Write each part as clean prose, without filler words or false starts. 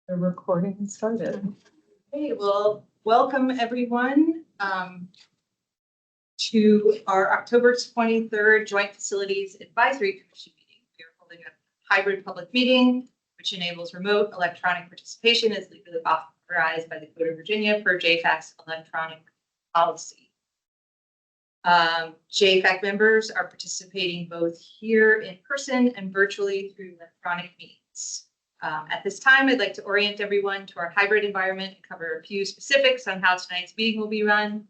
The recording started. Okay, well, welcome everyone to our October 23rd Joint Facilities Advisory Commission meeting. We are holding a hybrid public meeting, which enables remote electronic participation as legally authorized by the Code of Virginia per JFAC's electronic policy. JFAC members are participating both here in person and virtually through electronic means. At this time, I'd like to orient everyone to our hybrid environment and cover a few specifics on how tonight's meeting will be run.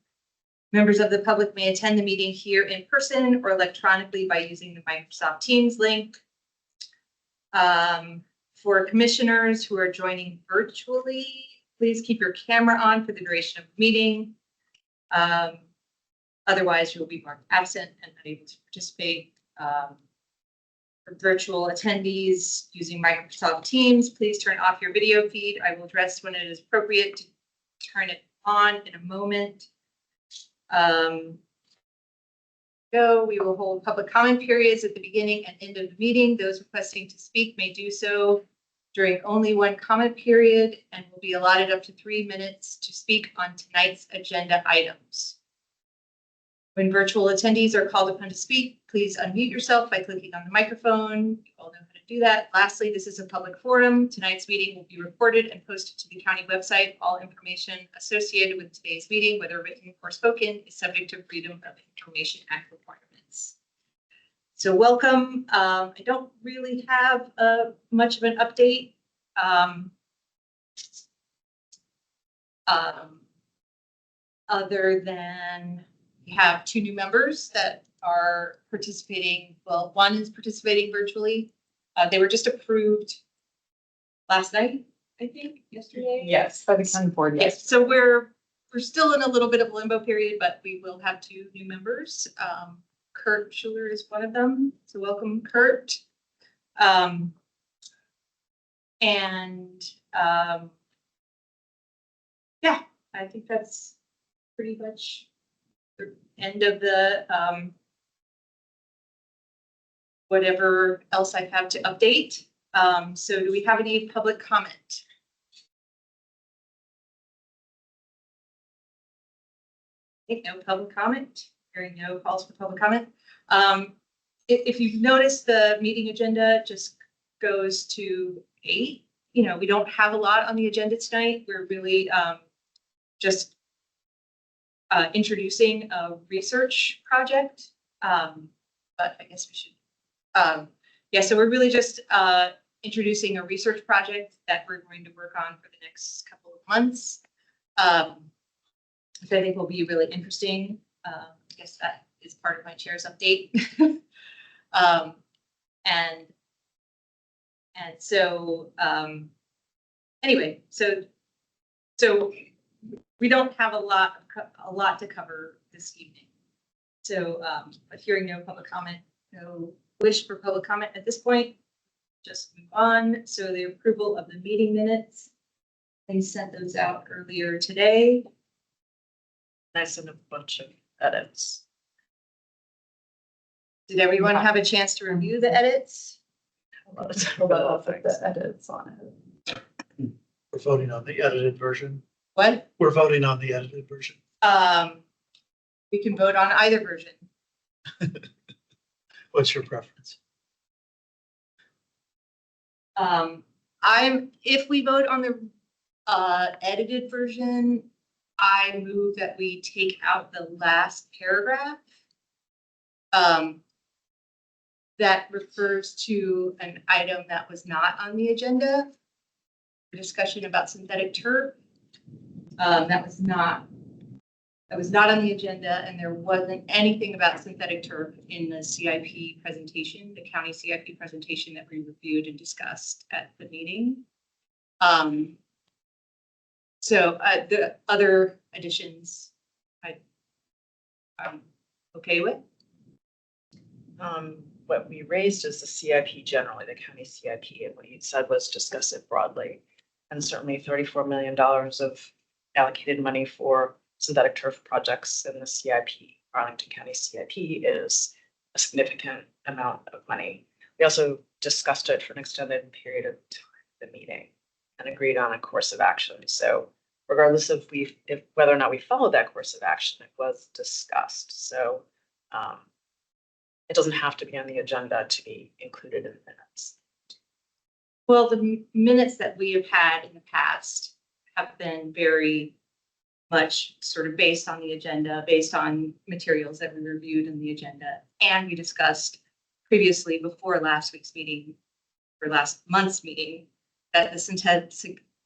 Members of the public may attend the meeting here in person or electronically by using the Microsoft Teams link. For commissioners who are joining virtually, please keep your camera on for the duration of the meeting. Otherwise, you will be marked absent and unable to participate. For virtual attendees using Microsoft Teams, please turn off your video feed. I will address when it is appropriate to turn it on in a moment. We will hold public comment periods at the beginning and end of the meeting. Those requesting to speak may do so during only one comment period and will be allotted up to 3 minutes to speak on tonight's agenda items. When virtual attendees are called upon to speak, please unmute yourself by clicking on the microphone. You all know how to do that. Lastly, this is a public forum. Tonight's meeting will be recorded and posted to the county website. All information associated with today's meeting, whether written or spoken, is subject to Freedom of Information Act requirements. So welcome. I don't really have much of an update. Other than we have 2 new members that are participating. Well, one is participating virtually. They were just approved last night, I think, yesterday. Yes, by the county board. Yes. So we're still in a little bit of a limbo period, but we will have 2 new members. Kurt Schuler is one of them. So welcome, Kurt. Yeah, I think that's pretty much the end of the whatever else I have to update. So do we have any public comment? I think no public comment. Hearing no calls for public comment. If you've noticed, the meeting agenda just goes to 8. You know, we don't have a lot on the agenda tonight. We're really just introducing a research project, but I guess we should. Yeah, so we're really just introducing a research project that we're going to work on for the next couple of months, which I think will be really interesting. I guess that is part of my chair's update. And so anyway, so we don't have a lot to cover this evening. So but hearing no public comment, no wish for public comment at this point, just move on. So the approval of the meeting minutes, I sent those out earlier today. I sent a bunch of edits. Did everyone have a chance to review the edits? The edits on it. We're voting on the edited version. What? We're voting on the edited version. We can vote on either version. What's your preference? If we vote on the edited version, I move that we take out the last paragraph. That refers to an item that was not on the agenda. A discussion about synthetic turf. That was not on the agenda, and there wasn't anything about synthetic turf in the CIP presentation, the county CIP presentation that we reviewed and discussed at the meeting. So the other additions I'm okay with. What we raised is the CIP generally, the county CIP, and what you said was discuss it broadly. And certainly $34 million of allocated money for synthetic turf projects in the CIP, Arlington County CIP, is a significant amount of money. We also discussed it for an extended period of time at the meeting. and agreed on a course of action. So regardless of if whether or not we followed that course of action, it was discussed. So it doesn't have to be on the agenda to be included in the minutes. Well, the minutes that we have had in the past have been very much sort of based on the agenda, based on materials that we reviewed in the agenda. And we discussed previously before last week's meeting, or last month's meeting, that the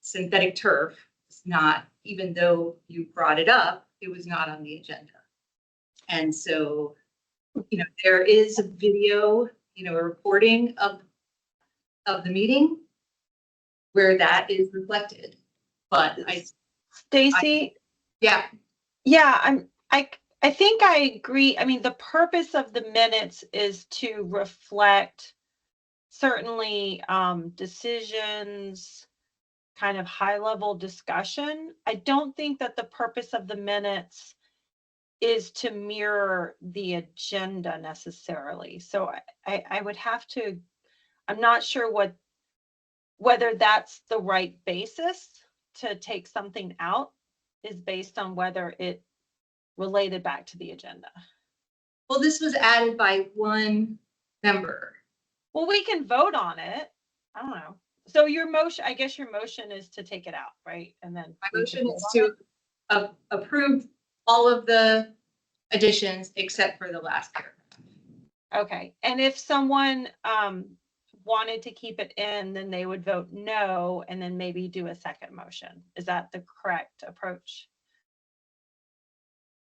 synthetic turf is not, even though you brought it up, it was not on the agenda. And so, there is a video, a recording of the meeting where that is reflected. But Stacy, yeah, I think I agree. I mean, the purpose of the minutes is to reflect certainly decisions, kind of high level discussion. I don't think that the purpose of the minutes is to mirror the agenda necessarily. So I would have to, I'm not sure whether that's the right basis to take something out is based on whether it related back to the agenda. well, this was added by one member. Well, we can vote on it. I don't know. So your motion, I guess your motion is to take it out, right? And then My we motion can is vote on to approve all of the additions except for the last paragraph. it? Okay. And if someone wanted to keep it in, then they would vote no, and then maybe do a second motion. Is that the correct approach?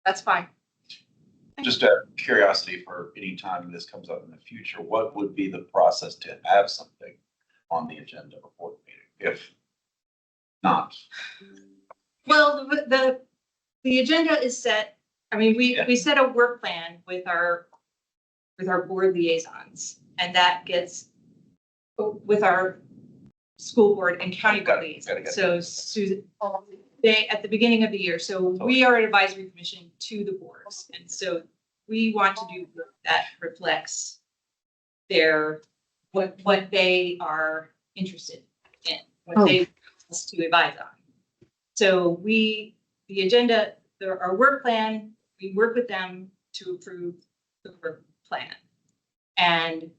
That's fine. Just out of curiosity, for any time this comes up in the future, what would be the process to have something on the agenda before the meeting, if not? Well, the agenda is set. I mean, Yeah. we set a work plan with our board liaisons, and that gets with our school board and county board Got it. liaisons. So Susan, they at the beginning of the year. So we are an advisory commission to the boards, and so we want to do work that reflects what they are interested in, what they want us to advise on. So the agenda, our work plan, we work with them to approve the work plan. And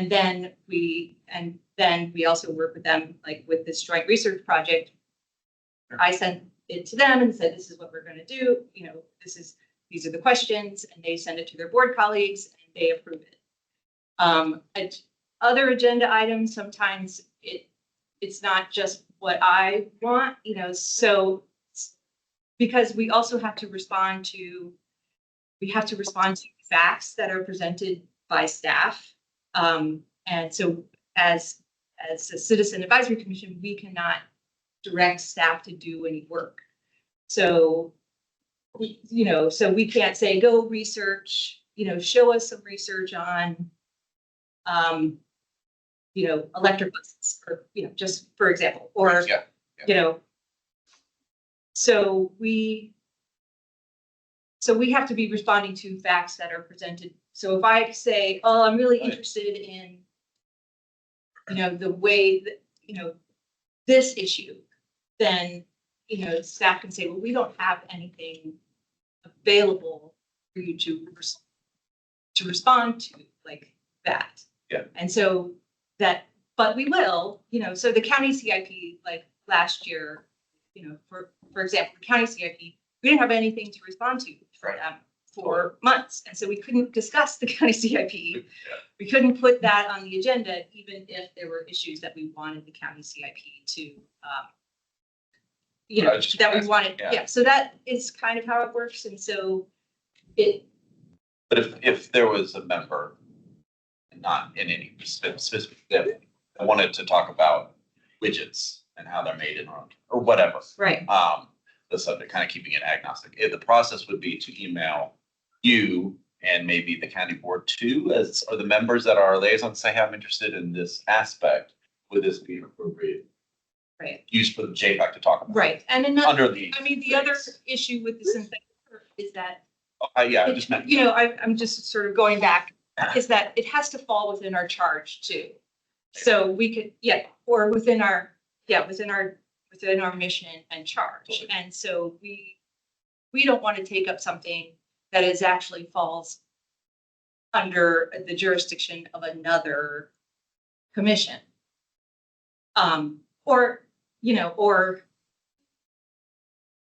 then we also work with them, like with this joint research project. I sent it to them and said, this is what we're going to do. These are the questions, and they send it to their board colleagues and they approve it. Other agenda items, sometimes it's not just what I want, so because we also have to respond to facts that are presented by staff. And so as a citizen advisory commission, we cannot direct staff to do any work. So, so we can't say, go research, show us some research on, electric buses, or, just for example, or, Yeah. So we have to be responding to facts that are presented. So if I say, oh, I'm really interested in, the way that, this issue, then, staff can say, well, we don't have anything available for you to respond to like that. Yeah. And so but we will, so the county CIP, like last year, for example, the county CIP, we didn't have anything to respond to for them for months. And so we couldn't discuss the county CIP. Yeah. We couldn't put that on the agenda, even if there were issues that we wanted the county CIP to, that we wanted. Yeah. Yeah. So that is kind of how it works. And so But if there was a member, not in any specific, that wanted to talk about widgets and how they're made or whatever. right. The subject, kind of keeping it agnostic. If the process would be to email you and maybe the county board too, or the members that are liaisons say, hey, I'm interested in this aspect. Would this be an appropriate Right. use for the JFAC to talk about? Right. And another, Under the. the other issue with the synthetic turf is that, Yeah, I just meant. I'm just sort of going back, is that it has to fall within our charge too. So we could, or within our within our mission and charge. And so we don't want to take up something that is actually falls under the jurisdiction of another commission. Or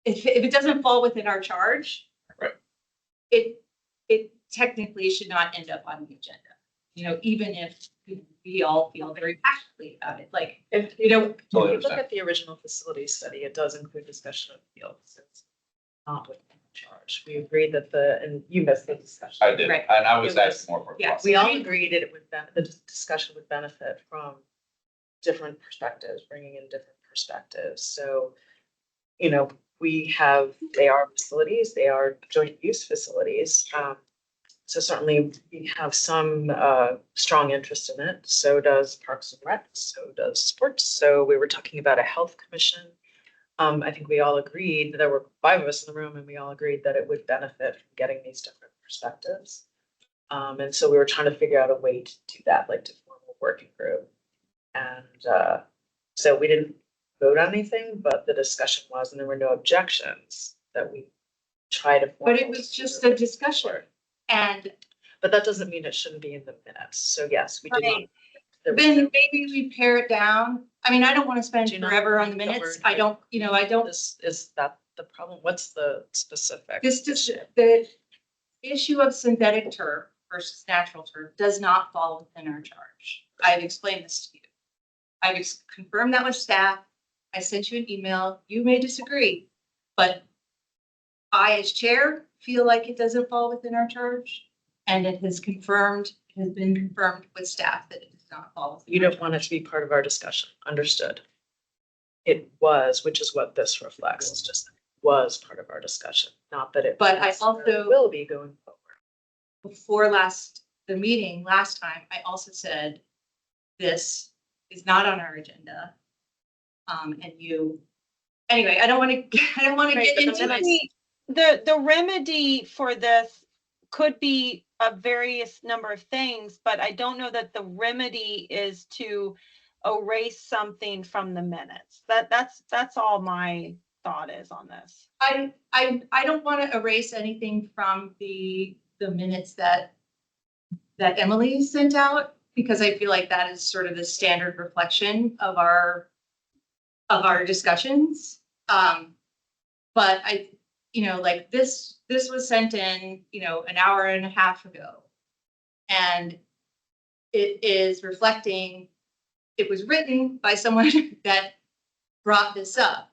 if it doesn't fall within our charge, Right. it technically should not end up on the agenda. Even if we all feel very passionately about it, like, If you know, if Totally you look understand. at the original facility study, it does include discussion of fields. It's not within the charge. We agreed that and you missed the discussion. I did, Right. and I was It was- asking more for. yeah, We all agreed that the discussion would benefit from different perspectives, bringing in different perspectives. So, they are facilities, they are joint use facilities. So certainly we have some strong interest in it. So does Parks and Rec, so does sports. So we were talking about a health commission. I think we all agreed, there were 5 of us in the room, and we all agreed that it would benefit from getting these different perspectives. And so we were trying to figure out a way to do that, like to form a working group. And so we didn't vote on anything, but the discussion was, and there were no objections that we try to. but it was just a discussion. And But that doesn't mean it shouldn't be in the minutes. So yes, we did not. Right. there was then no- maybe we pare it down. I mean, I don't want to spend Do you not forever on the think that minutes. we're- I don't. Is that the problem? What's the specific? The issue of synthetic turf versus natural turf does not fall within our charge. I've explained this to you. I've confirmed that with staff. I sent you an email. You may disagree, but I, as chair, feel like it doesn't fall within our charge. And it has been confirmed with staff that it does not fall. within You our don't want it charge. to be part of our discussion. Understood. It was, which is what this reflects. It's just that it was part of our discussion, not that it. But I necessarily also- will be going forward. Before the meeting last time, I also said, this is not on our agenda. Anyway, I don't want to Right, get but into the it. The remedy for this could be a various number of things, but I don't know that the remedy is to erase something from the minutes. That's all my thought is on this. I don't want to erase anything from the minutes that Emily sent out, because I feel like that is sort of the standard reflection of our discussions. But like this was sent in, an hour and a half ago. And it is reflecting, it was written by someone that brought this up.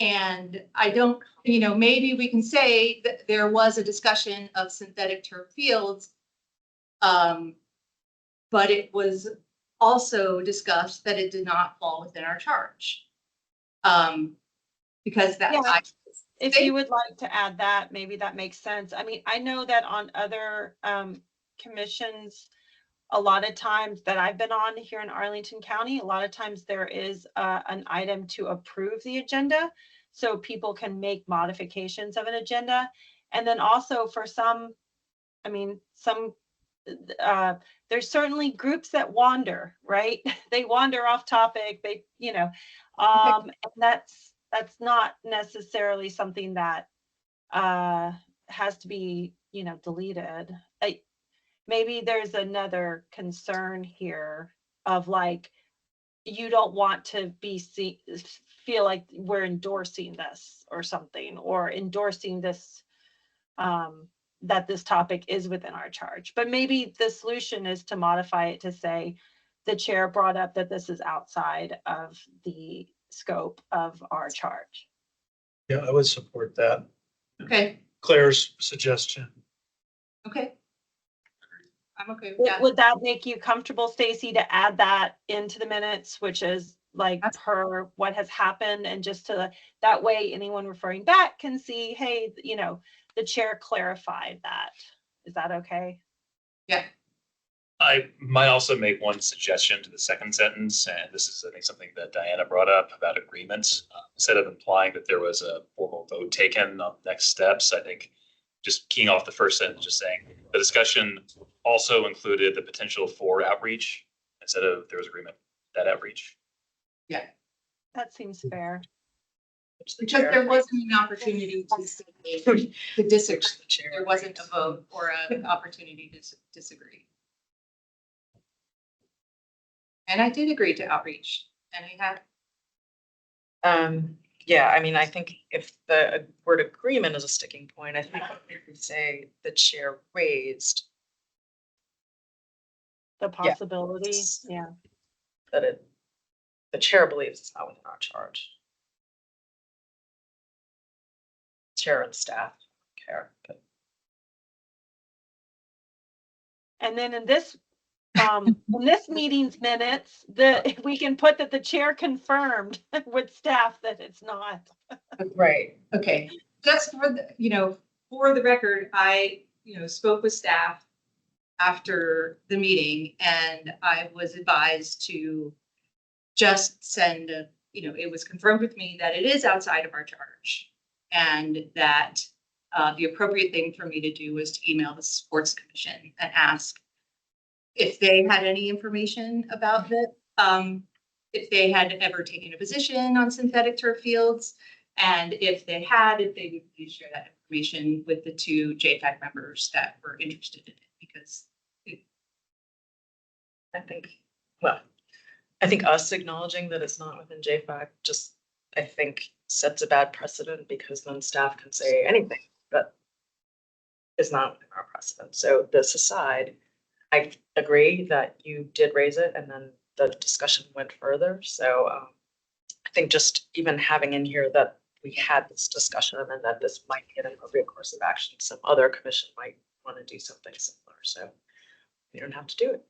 And I don't, maybe we can say that there was a discussion of synthetic turf fields. But it was also discussed that it did not fall within our charge. Because that. Yeah. If you would like to add that, maybe that makes sense. I mean, I know that on other commissions, a lot of times that I've been on here in Arlington County, a lot of times there is an item to approve the agenda. So people can make modifications of an agenda. And then also for there's certainly groups that wander, right? They wander off topic, and that's not necessarily something that has to be, deleted. Maybe there's another concern here of like, you don't want to feel like we're endorsing this or something, or endorsing this, that this topic is within our charge. But maybe the solution is to modify it to say, the chair brought up that this is outside of the scope of our charge. Yeah, I would support that. Okay, Claire's suggestion. okay. I'm okay with that. Would that make you comfortable, Stacy, to add that into the minutes, which is like per what has happened, and just that way anyone referring back can see, hey, the chair clarified that. Is that okay? Yeah. I might also make one suggestion to the second sentence, and this is, I think, something that Diana brought up about agreements. Instead of implying that there was a formal vote taken on next steps, I think just keying off the first sentence, just saying the discussion also included the potential for outreach instead of there was agreement that outreach. That seems fair. Because there wasn't an opportunity to disagree. Chair. There wasn't a vote or an opportunity to disagree. And I did agree to outreach, and I had, Yeah, I mean, I think if the word agreement is a sticking point, I think if we say the chair raised The possibility, yeah. that the chair believes it's not within our charge. Chair and staff don't care, but And then in this meeting's minutes, we can put that the chair confirmed with staff that it's not. right. okay, just for for the record, I, spoke with staff after the meeting, and I was advised to just send it was confirmed with me that it is outside of our charge, and that the appropriate thing for me to do was to email the sports commission and ask if they had any information about it, if they had ever taken a position on synthetic turf fields, and if they had, if they would please share that information with the two JFAC members that were interested in it, because I think us acknowledging that it's not within JFAC just, I think, sets a bad precedent, because then staff can say anything that is not within our precedent. So this aside, I agree that you did raise it and then the discussion went further. So I think just even having in here that we had this discussion and that this might be an appropriate course of action, some other commission might want to do something similar. So you don't have to do it.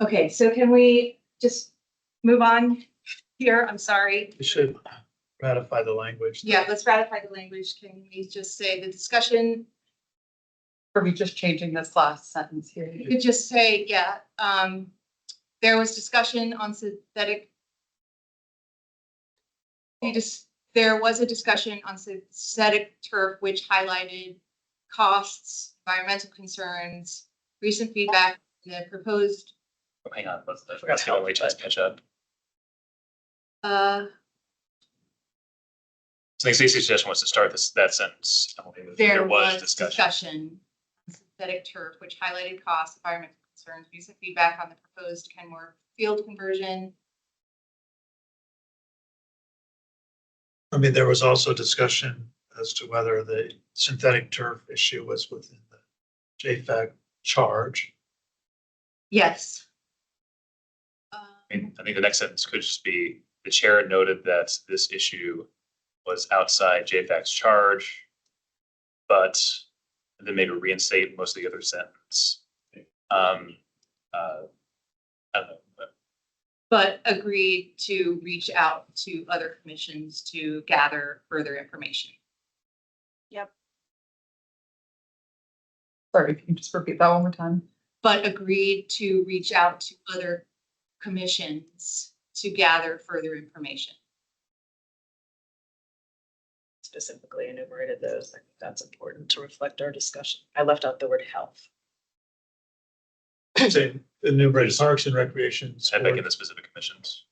okay, so can we just move on here? I'm sorry. We should ratify the language. Yeah, let's ratify the language. Can we just say the discussion? Are we just changing this last sentence here? You could just say, yeah, there was discussion on synthetic. There was a discussion on synthetic turf, which highlighted costs, environmental concerns, recent feedback, the proposed. Oh, hang on, let's get away to catch up. Uh, So I think Stacey's suggestion was to start that sentence. there was discussion on synthetic turf, which highlighted costs, environmental concerns, recent feedback on the proposed Kenmore field conversion. I mean, there was also discussion as to whether the synthetic turf issue was within the JFAC charge. Yes. I think the next sentence could just be, the chair noted that this issue was outside JFAC's charge, but then maybe reinstate most of the other sentence. I don't know. But agreed to reach out to other commissions to gather further information. Yep. Sorry, can you just repeat that one more time? But agreed to reach out to other commissions to gather further information. Specifically enumerated those. I think that's important to reflect our discussion. I left out the word health. Say enumerated parks and recreation. Head back in the specific commissions.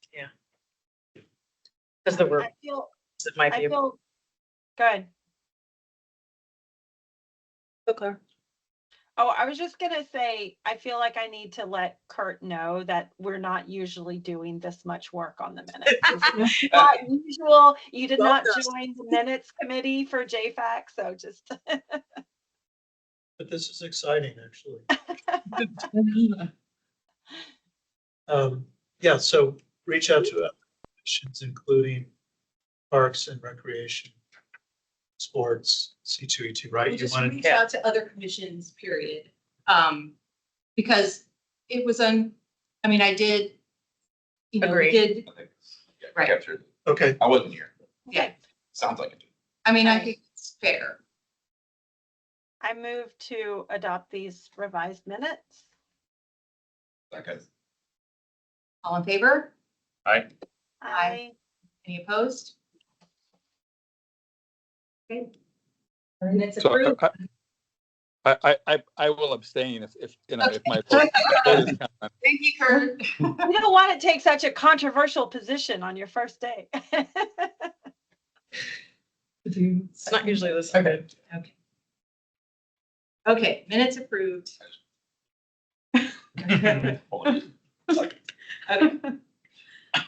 Because the word, I feel, it might be. good. Okay. Oh, I was just gonna say, I feel like I need to let Kurt know that we're not usually doing this much work on the minutes. It's not usual. You did not join the minutes committee for JFAC, so just. But this is exciting, actually. Yeah, so reach out to other commissions, including parks and recreation, sports, C2E2, right? We'll You just wanted, reach out to other commissions, period. Because it was I mean, I did, we Agreed. did, Okay. Yeah, Right. captured. okay, I wasn't here. yeah, Sounds like it. I mean, I Right. think it's fair. I move to adopt these revised minutes. Okay. All in favor? Aye. Aye. Any opposed? Okay. Minutes So approved. I will abstain if, if my vote is counted. Thank you, Kurt. You don't want to take such a controversial position on your first day. It's not usually this. Okay. Okay, minutes approved.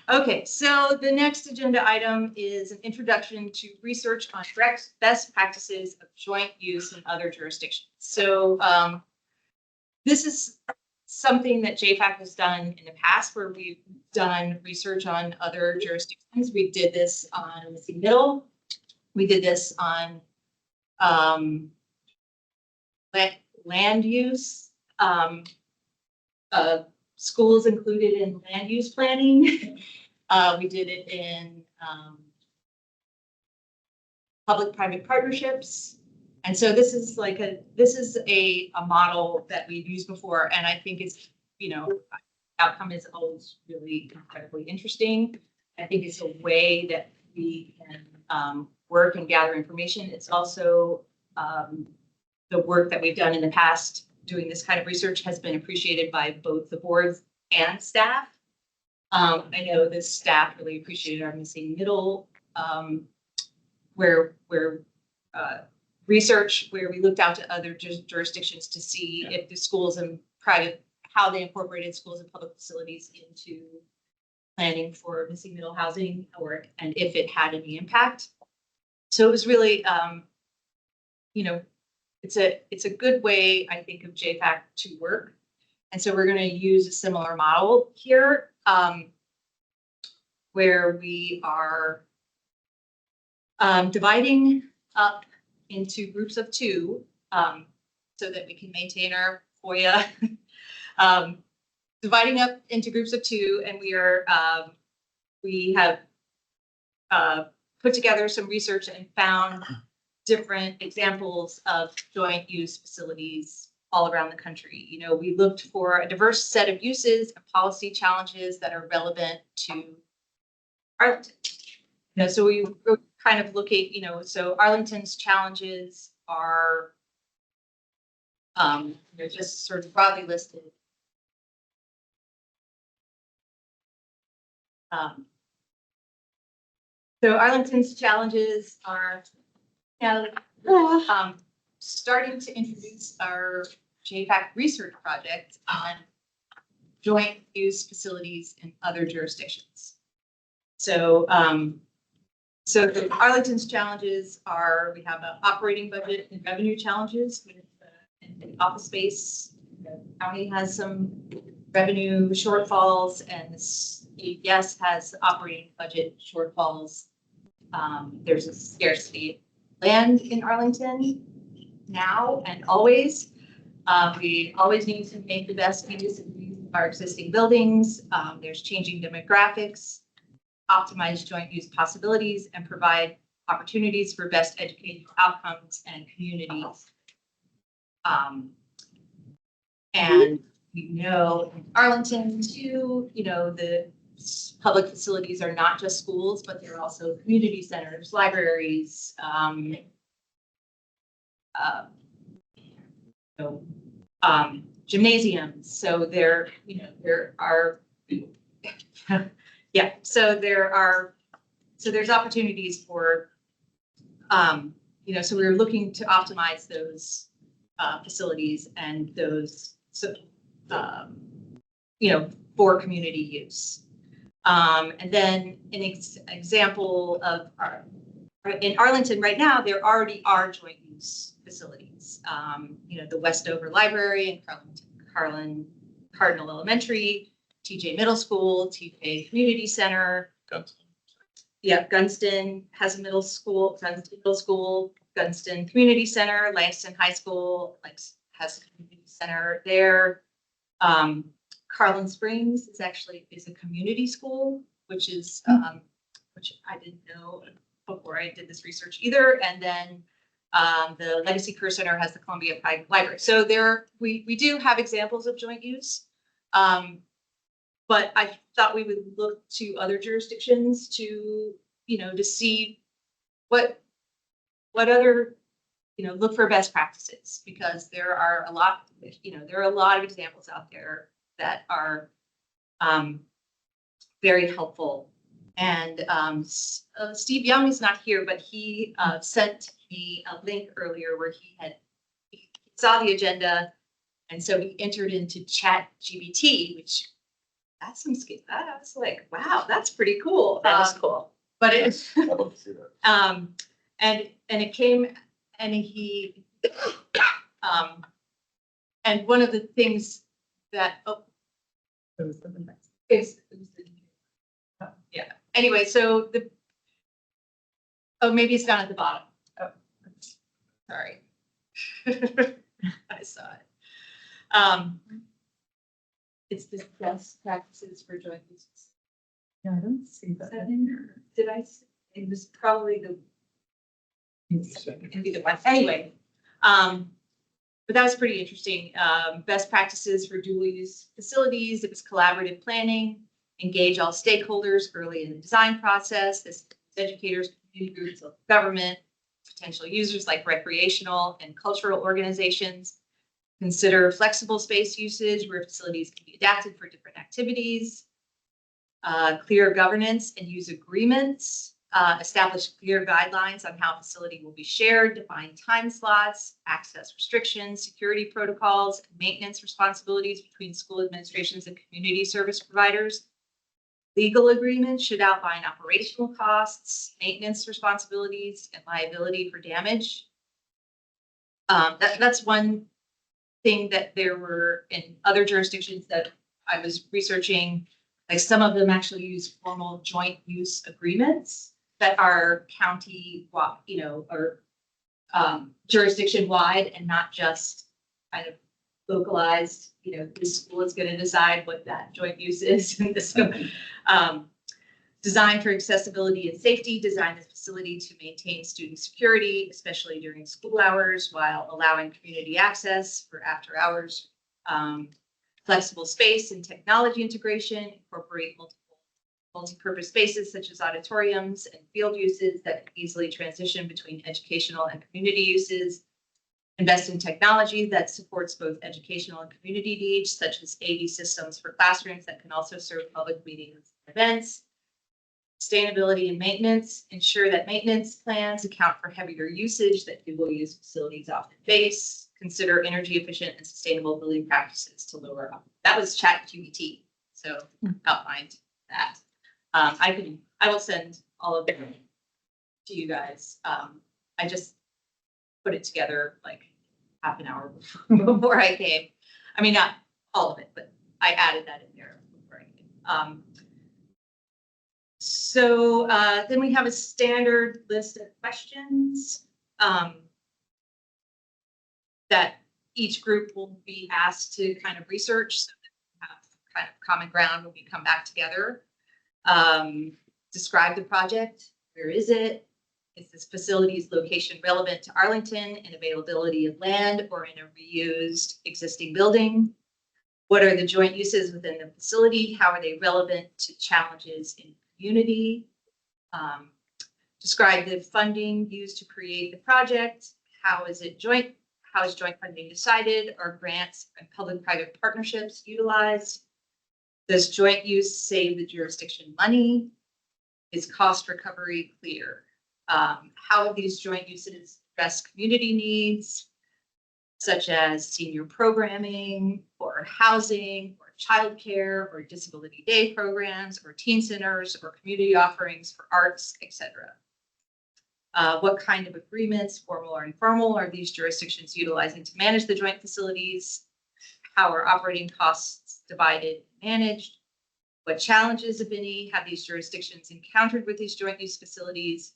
Okay, so the next agenda item is an introduction to research on best practices of joint use in other jurisdictions. So this is something that JFAC has done in the past where we've done research on other jurisdictions. We did this on Missing Middle. We did this on land use, schools included in land use planning. We did it in public-private partnerships. And so this is like a model that we've used before. And I think it's, outcome is always really incredibly interesting. I think it's a way that we can work and gather information. It's also the work that we've done in the past doing this kind of research has been appreciated by both the boards and staff. I know the staff really appreciated our Missing Middle, where research where we looked out to other jurisdictions to see if the schools and private, how they incorporated schools and public facilities into planning for missing middle housing, and if it had any impact. So it was really, it's a good way, I think, of JFAC to work. And so we're going to use a similar model here, where we are dividing up into groups of two, so that we can maintain our FOIA. Dividing up into groups of two, and we have put together some research and found different examples of joint use facilities all around the country. We looked for a diverse set of uses and policy challenges that are relevant to Arlington. So we were kind of looking, so Arlington's challenges are, they're just sort of broadly listed. So Arlington's challenges are starting to introduce our JFAC research project on joint use facilities in other jurisdictions. So, so the Arlington's challenges are, we have an operating budget and revenue challenges with in office space. The county has some revenue shortfalls, and this APS has operating budget shortfalls. There's a scarcity of land in Arlington now and always. We always need to make the best use of our existing buildings. There's changing demographics, optimize joint use possibilities, and provide opportunities for best educational outcomes and communities. And in Arlington too, the public facilities are not just schools, but they're also community centers, libraries, gymnasiums. So there are, yeah. So there's opportunities for, so we were looking to optimize those facilities and those, for community use. And then an example of in Arlington right now, there already are joint use facilities. The Westover Library and Cardinal Elementary, TJ Middle School, TJ Community Center. Gunston. Yeah, Gunston has a middle school, Gunston Community Center, Langston High School has a community center there. Carlin Springs is a community school, which I didn't know before I did this research either. And then the Legacy Career Center has the Columbia Private Library. So we do have examples of joint use, but I thought we would look to other jurisdictions to see what other look for best practices, because there are a lot of examples out there that are very helpful. And Steve Young is not here, but he sent me a link earlier where he saw the agenda, and so he entered into Chat GBT, which that's some skill. That I was like, wow, that's pretty cool. That was cool. But it's I'd love to see that. and it came, and and one of the things that is yeah. Anyway, so maybe it's down at the bottom. Oh, sorry. I saw it. It's the best practices for joint uses. Yeah, I don't see Is that in there? Did I? It was probably the. Can be the one. Anyway, but that was pretty interesting. Best practices for dual use facilities. It was collaborative planning, engage all stakeholders early in the design process. This educators, community groups, local government, potential users like recreational and cultural organizations. Consider flexible space usage where facilities can be adapted for different activities. Clear governance and use agreements. Establish clear guidelines on how facility will be shared, define time slots, access restrictions, security protocols, and maintenance responsibilities between school administrations and community service providers. Legal agreements should outline operational costs, maintenance responsibilities, and liability for damage. That's one thing that there were in other jurisdictions that I was researching. Like some of them actually use formal joint use agreements that are county, or jurisdiction wide, and not just kind of localized. This school is going to decide what that joint use is. And this, design for accessibility and safety. Design the facility to maintain student security, especially during school hours, while allowing community access for after hours. Flexible space and technology integration. Incorporate multi-purpose spaces such as auditoriums and field uses that can easily transition between educational and community uses. Invest in technology that supports both educational and community needs, such as AV systems for classrooms that can also serve public meetings and events. Sustainability and maintenance. Ensure that maintenance plans account for heavier usage that dual-use facilities often face. Consider energy efficient and sustainable building practices to lower. That was ChatGPT, so outlined that. I will send all of them to you guys. I just put it together like half an hour before I came. I mean, not all of it, but I added that in there before I came. So then we have a standard list of questions that each group will be asked to kind of research, so that we have kind of common ground when we come back together. Describe the project. Where is it? Is this facility's location relevant to Arlington and availability of land or in a reused existing building? What are the joint uses within the facility? How are they relevant to challenges in community? Describe the funding used to create the project. How is joint funding decided? Are grants and public-private partnerships utilized? Does joint use save the jurisdiction money? Is cost recovery clear? How have these joint uses addressed community needs, such as senior programming, or housing, or childcare, or disability day programs, or teen centers, or community offerings for arts, etc.? What kind of agreements, formal or informal, are these jurisdictions utilizing to manage the joint facilities? How are operating costs divided and managed? What challenges, if any, have these jurisdictions encountered with these joint use facilities?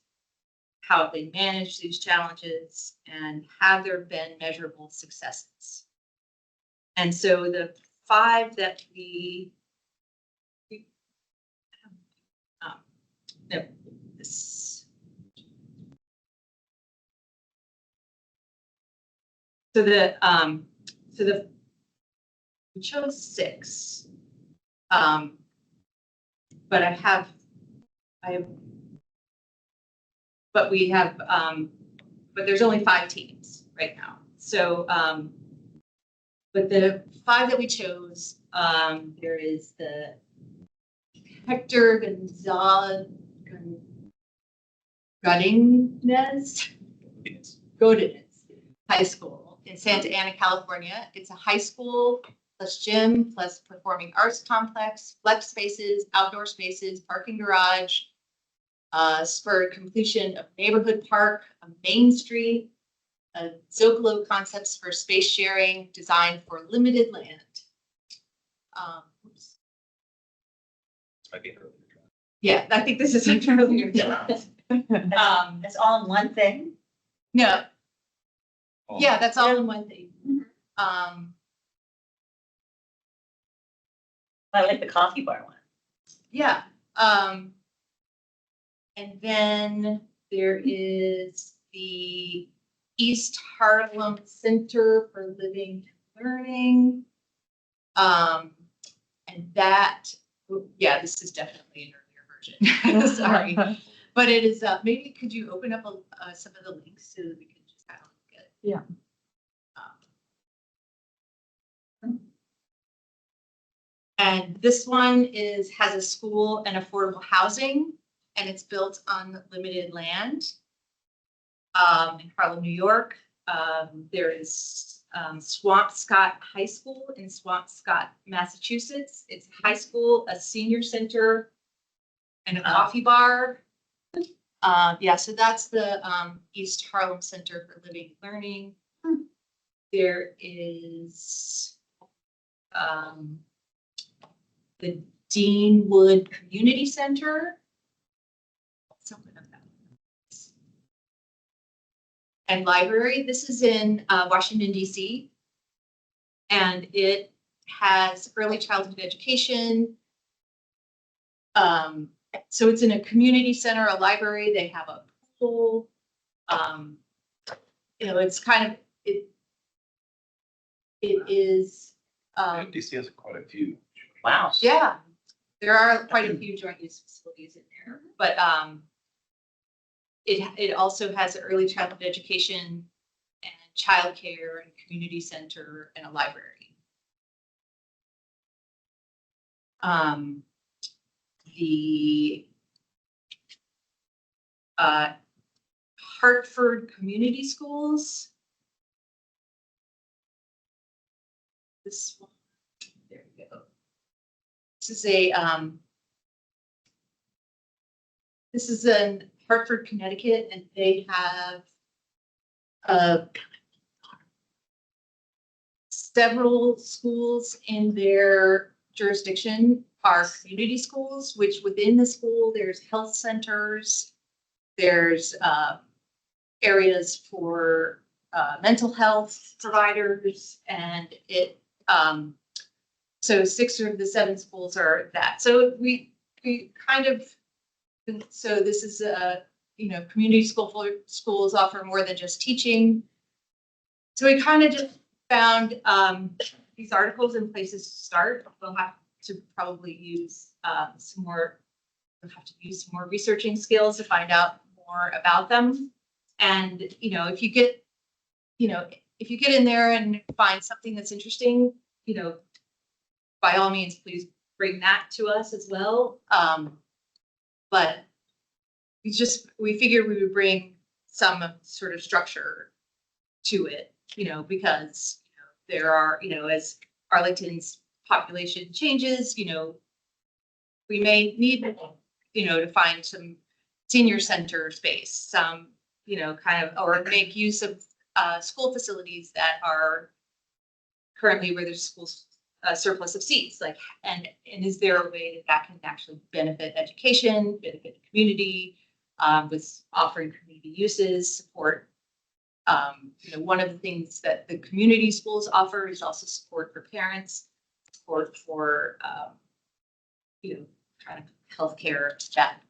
How have they managed these challenges? And have there been measurable successes? And so the 5 that we chose 6. But but there's only 5 teams. right now. So, but the 5 that we chose, there is the Hector Godinez High School in Santa Ana, California. It's a high school plus gym plus performing arts complex, flex spaces, outdoor spaces, parking garage, spurred completion of neighborhood park, a main street, Zocalo concepts for space sharing designed for limited land. Oops. Might be an earlier draft. Yeah, I think this is an earlier draft. It's all in one thing. No, Oh, yeah, that's all in one thing. I like the coffee bar one. Yeah. And then there is the East Harlem Center for Living and Learning. And that, yeah, this is definitely an earlier version. Sorry. But it is, maybe could you open up some of the links so that we can just kind of look at it? Yeah. And this one has a school and affordable housing, and it's built on limited land. In Harlem, New York, there is Swampscott High School in Swampscott, Massachusetts. It's a high school, a senior center, and a coffee bar. Yeah, so that's the East Harlem Center for Living and Learning. There is the Deanwood Community Center. Something of that. And library. This is in Washington, D.C. And it has early childhood education. So it's in a community center, a library. They have a pool. You know, it's kind of, it is, DC has quite a few. Wow. yeah, there are quite a few joint use facilities in there, but it also has early childhood education and childcare and community center and a library. The Hartford Community Schools. This one, there we go. This is in Hartford, Connecticut, and they have several schools in their jurisdiction are community schools, which within the school, there's health centers, there's areas for mental health providers, and so 6 of the 7 schools are that. So we kind of, so this is community schools offer more than just teaching. So we kind of just found these articles and places to start. We'll have to probably use some more researching skills to find out more about them. And if you get in there and find something that's interesting, by all means, please bring that to us as well. But we figured we would bring some sort of structure to it, because there are, as Arlington's population changes, we may need, to find some senior center space, some, kind of, or make use of school facilities that are currently where there's schools surplus of seats, like, and is there a way that can actually benefit education, benefit the community, with offering community uses, support. One of the things that the community schools offer is also support for parents, support for, kind of healthcare, that.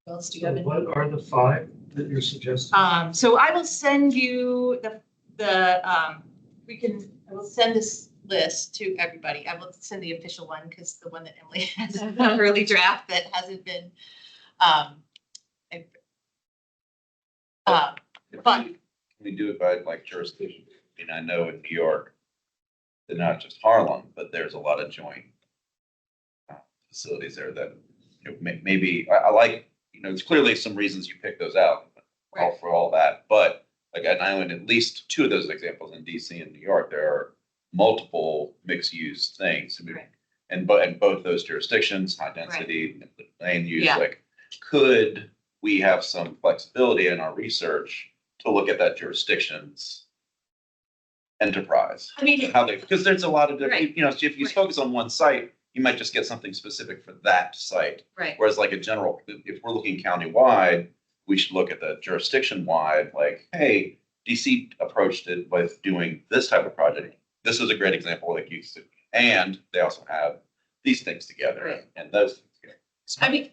What else do you have? What are the 5 that you're suggesting? So I will send you I will send this list to everybody. I will send the official one because the one that Emily has an early draft that hasn't been, Can we do it by like jurisdiction. I mean, I know in New York, they're not just Harlem, but there's a lot of joint facilities there that, you know, maybe, I like, you know, there's clearly some reasons you pick those out all for all that, but like, and I own at least two of those examples in DC and New York, there are multiple mixed-use things. I mean, Right. and both those jurisdictions, high density, land use, Yeah. like, could we have some flexibility in our research to look at that jurisdiction's enterprise? I mean, How they, because there's a lot of different, Right. you know, if you Right. focus on one site, you might just get something specific for that site. right, Whereas like a general, if we're looking countywide, we should look at the jurisdiction wide, like, hey, DC approached it with doing this type of project. This is a great example, like you said, and they also have these things together Right. and those things together. I mean,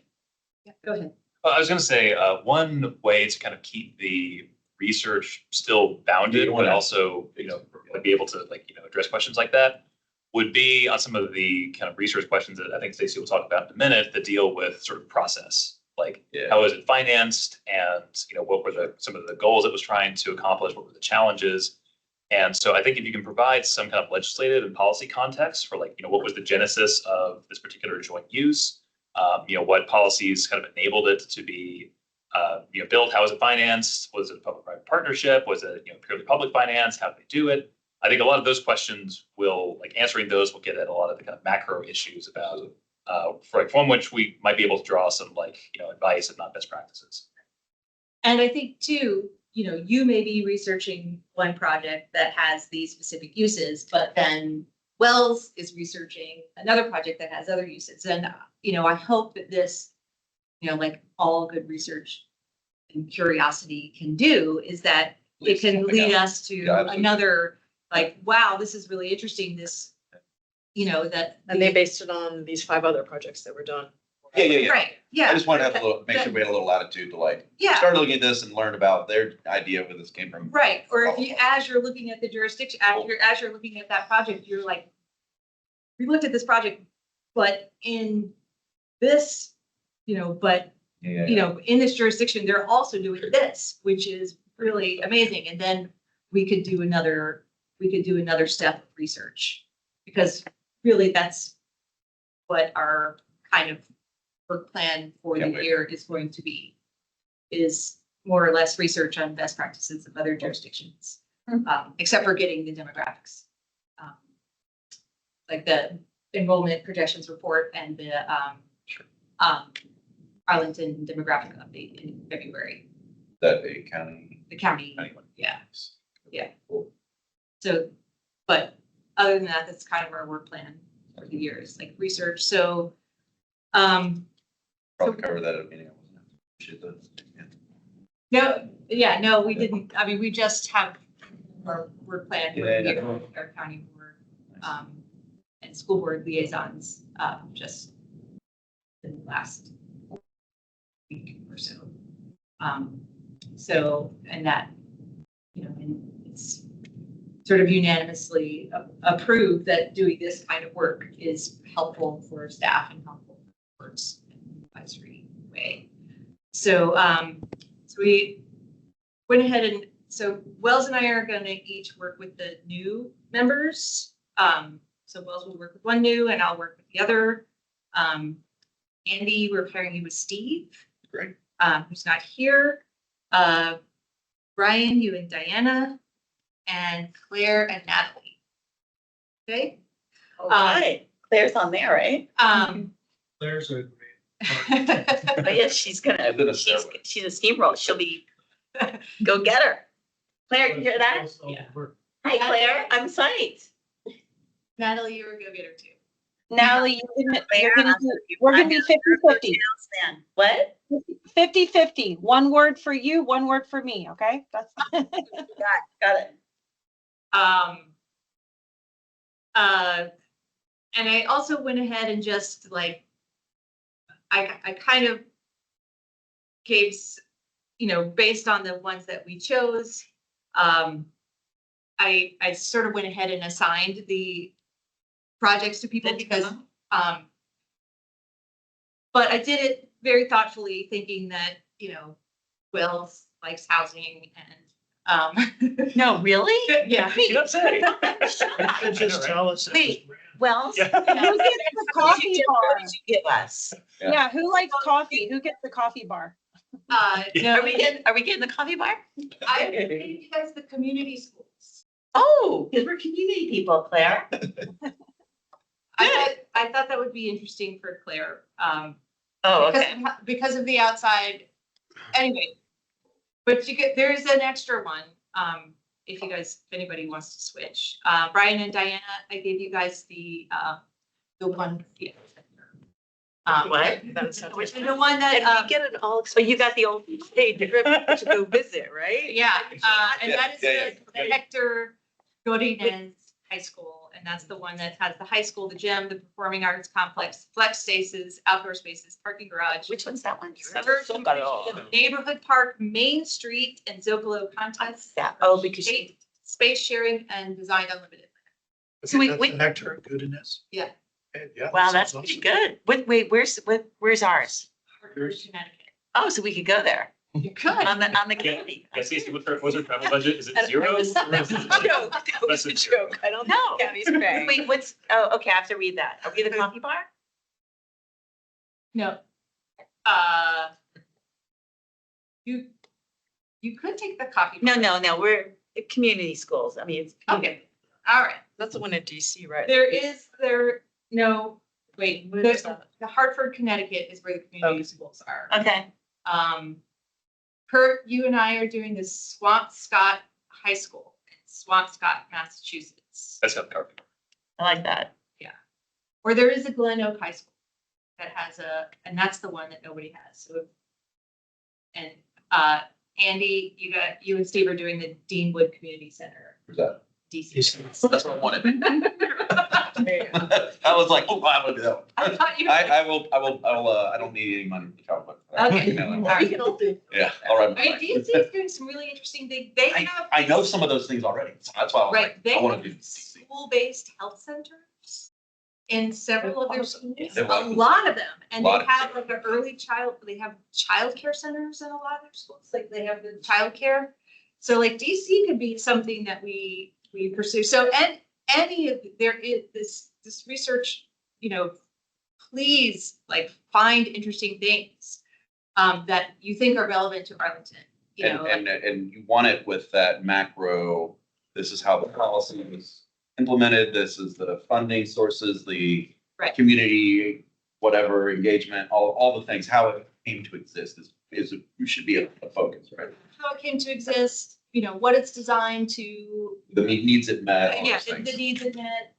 yeah, go ahead. I was gonna say, one way to kind of keep the research still bounded, but also, you know, be able to like, you know, address questions like that would be on some of the kind of research questions that I think Stacey will talk about in a minute that deal with sort of process. Like, Yeah. how is it financed? And, you know, what were some of the goals it was trying to accomplish? What were the challenges? And so I think if you can provide some kind of legislative and policy context for like, you know, what was the genesis of this particular joint use? You know, what policies kind of enabled it to be, you know, built? How was it financed? Was it a public-private partnership? Was it, you know, purely public finance? How did they do it? I think a lot of those questions will, like, answering those will get at a lot of the kind of macro issues about, from which we might be able to draw some, like, you know, advice and not best practices. And I think too, you know, you may be researching one project that has these specific uses, but then Wells is researching another project that has other uses. And, you know, I hope that this, you know, like all good research and curiosity can do is that it can lead us to Yeah, absolutely. another, like, wow, this is really interesting. This, you know, that. And they based it on these 5 other projects that were done. Yeah. Right, yeah. I just want to have a little, make sure we had a little latitude to like, Yeah. start looking at this and learn about their idea where this came from. Right, or if you, as you're looking at the jurisdiction, as you're looking at that project, you're like, we looked at this project, but in this, you know, but, Yeah. you know, in this jurisdiction, they're also doing this, which is really amazing. And then we could do another step of research. Because really that's what our kind of work plan for the Can't wait. year is going to be, is more or less research on best practices of other jurisdictions, except for getting the demographics. Like the enrollment projections report and the Arlington demographic update in February, That a county. the county, Anyone. yeah. Yeah. Cool. So, but other than that, that's kind of our work plan for the year is like research. So, Probably cover that at a meeting. I wasn't at. Should the- yeah. no, we didn't. I mean, we just have our work plan for the Yeah. year, our county board, and school board liaisons, just in the last week or so. So, and that, you know, and it's sort of unanimously approved that doing this kind of work is helpful for staff and helpful for boards in an advisory way. So, so we went ahead and, so Wells and I are going to each work with the new members. So Wells will work with one new and I'll work with the other. Andy, we're pairing you with Steve. Great. Who's not here. Brian, you and Diana, and Claire and Natalie. Okay? All right, Claire's on there, right? There's a But yeah, she's gonna, I've been a stairway. she's a steamroll. She'll be, go get her. Claire, you hear that? Yeah. Hi, Claire, I'm psyched. Natalie, you're a go-getter too. Natalie, you're gonna do, we're gonna be 50-50. What? 50-50. One word for you, one word for me, okay? That's Got it. And I also went ahead and just like, I kind of gave, you know, based on the ones that we chose, I sort of went ahead and assigned the projects to people because, but I did it very thoughtfully, thinking that, you know, Wells likes housing and No, really? Yeah. You don't say. You just tell us. it was Wait. random. Well. Yeah. Who gets the coffee bar? Give us. Yeah. Yeah, who likes coffee? Who gets the coffee bar? No, Are we getting the coffee bar? I think you guys the community schools. Oh, because we're community people, Claire. I thought that would be interesting for Claire. Oh, because- okay. Because of the outside, anyway. But there's an extra one, if you guys, if anybody wants to switch. Brian and Diana, I gave you guys the one. Yeah. What? Which is the one that, And we get it all, so you got the old stage trip to go visit, right? yeah, and that is Yeah. the Hector Godinez High School. And that's the one that has the high school, the gym, the performing arts complex, flex spaces, outdoor spaces, parking garage. Which one's that one? Suburban Neighborhood park, Main Street, and Zocalo contests. Yeah, oh, because she, Space sharing and design unlimited. So we- That's the Hector Goodness. Yeah. Yeah. wow, that that's sounds pretty awesome. good. Wait, where's ours? Hartford, Connecticut. Oh, so we could go there You could. on the candy. Yeah, Stacey, what's her travel budget? Is it zero? That was a joke. That was a Less than zero. joke. I don't know. Wait, okay, I have to read that. Are we the coffee bar? No. You could take the coffee. No, we're community schools. I mean, it's. Okay, all right. That's the one in DC, right? Wait, the Hartford, Connecticut is where the community schools are. Okay, Kurt, you and I are doing the Swampscott High School, in Swampscott, Massachusetts. That's not the coffee bar. I like that. Or there is a Glen Oak High School that has and that's the one that nobody has, so. And, Andy, you and Steve are doing the Deanwood Community Center, Who's that? DC. That's what I wanted. I was like, oh, I would do that one. I thought you. I will, I don't need any money for travel. Okay. All right. Yeah, all right. I mean, DC is doing some really interesting things. They have. I know some of those things already, so that's why I was Right, like, they I wanna have do DC. school-based health centers in several of their schools, Yeah. a lot of them. And they Lot of have like an they have childcare centers in a lot of their schools, like they have the childcare. So like DC could be something that we pursue. So, and any of, there is this research, please like find interesting things that you think are relevant to Arlington, And you want it with that macro, this is how the policy was implemented, this is the funding sources, the Right. community, whatever, engagement, all the things, how it came to exist should be a focus, right? how it came to exist, what it's designed to. The needs it met, all Yeah, those the things. needs in it,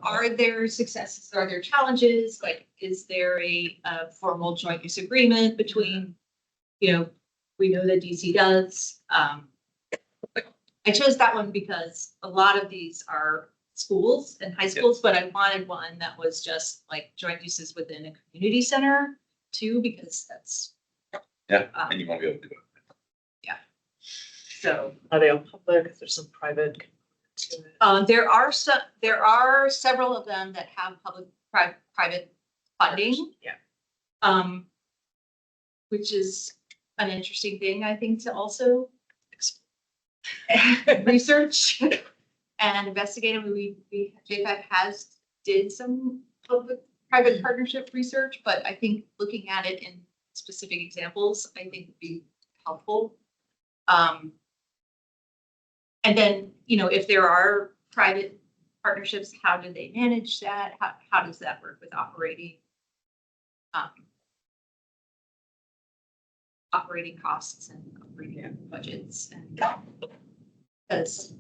are there successes, are there challenges, like, is there a formal joint use agreement between, we know that DC does. I chose that one because a lot of these are schools and high schools, but I wanted one that was just like joint uses within a community center too, because that's. Yeah, and you want to be able to do it. So. Are they all public? Is there some private? There are several of them that have private funding. Yeah. Which is an interesting thing, I think, to also research and investigate. I mean, JFAC did some public-private partnership research, but I think looking at it in specific examples, I think would be helpful. And then, if there are private partnerships, how do they manage that? How does that work with operating costs and operating budgets? And because,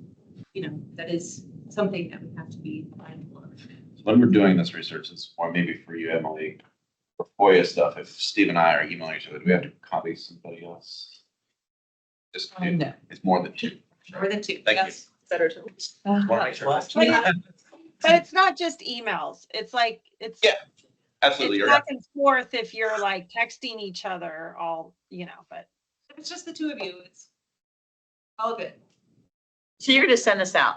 that is something that we have to be mindful of. So when we're doing this research, it's more maybe for you, Emily, for FOIA stuff, if Steve and I are emailing each other, do we have to copy somebody else? Just two. No. It's more than two. More than two. Thank you. Yes. Better to. Want to make sure. But it's not just emails. It's like, it's. Yeah, Absolutely. It's You're back and forth if you're like texting each other all, but. If it's just the two of you, it's all good. So you're gonna send us out.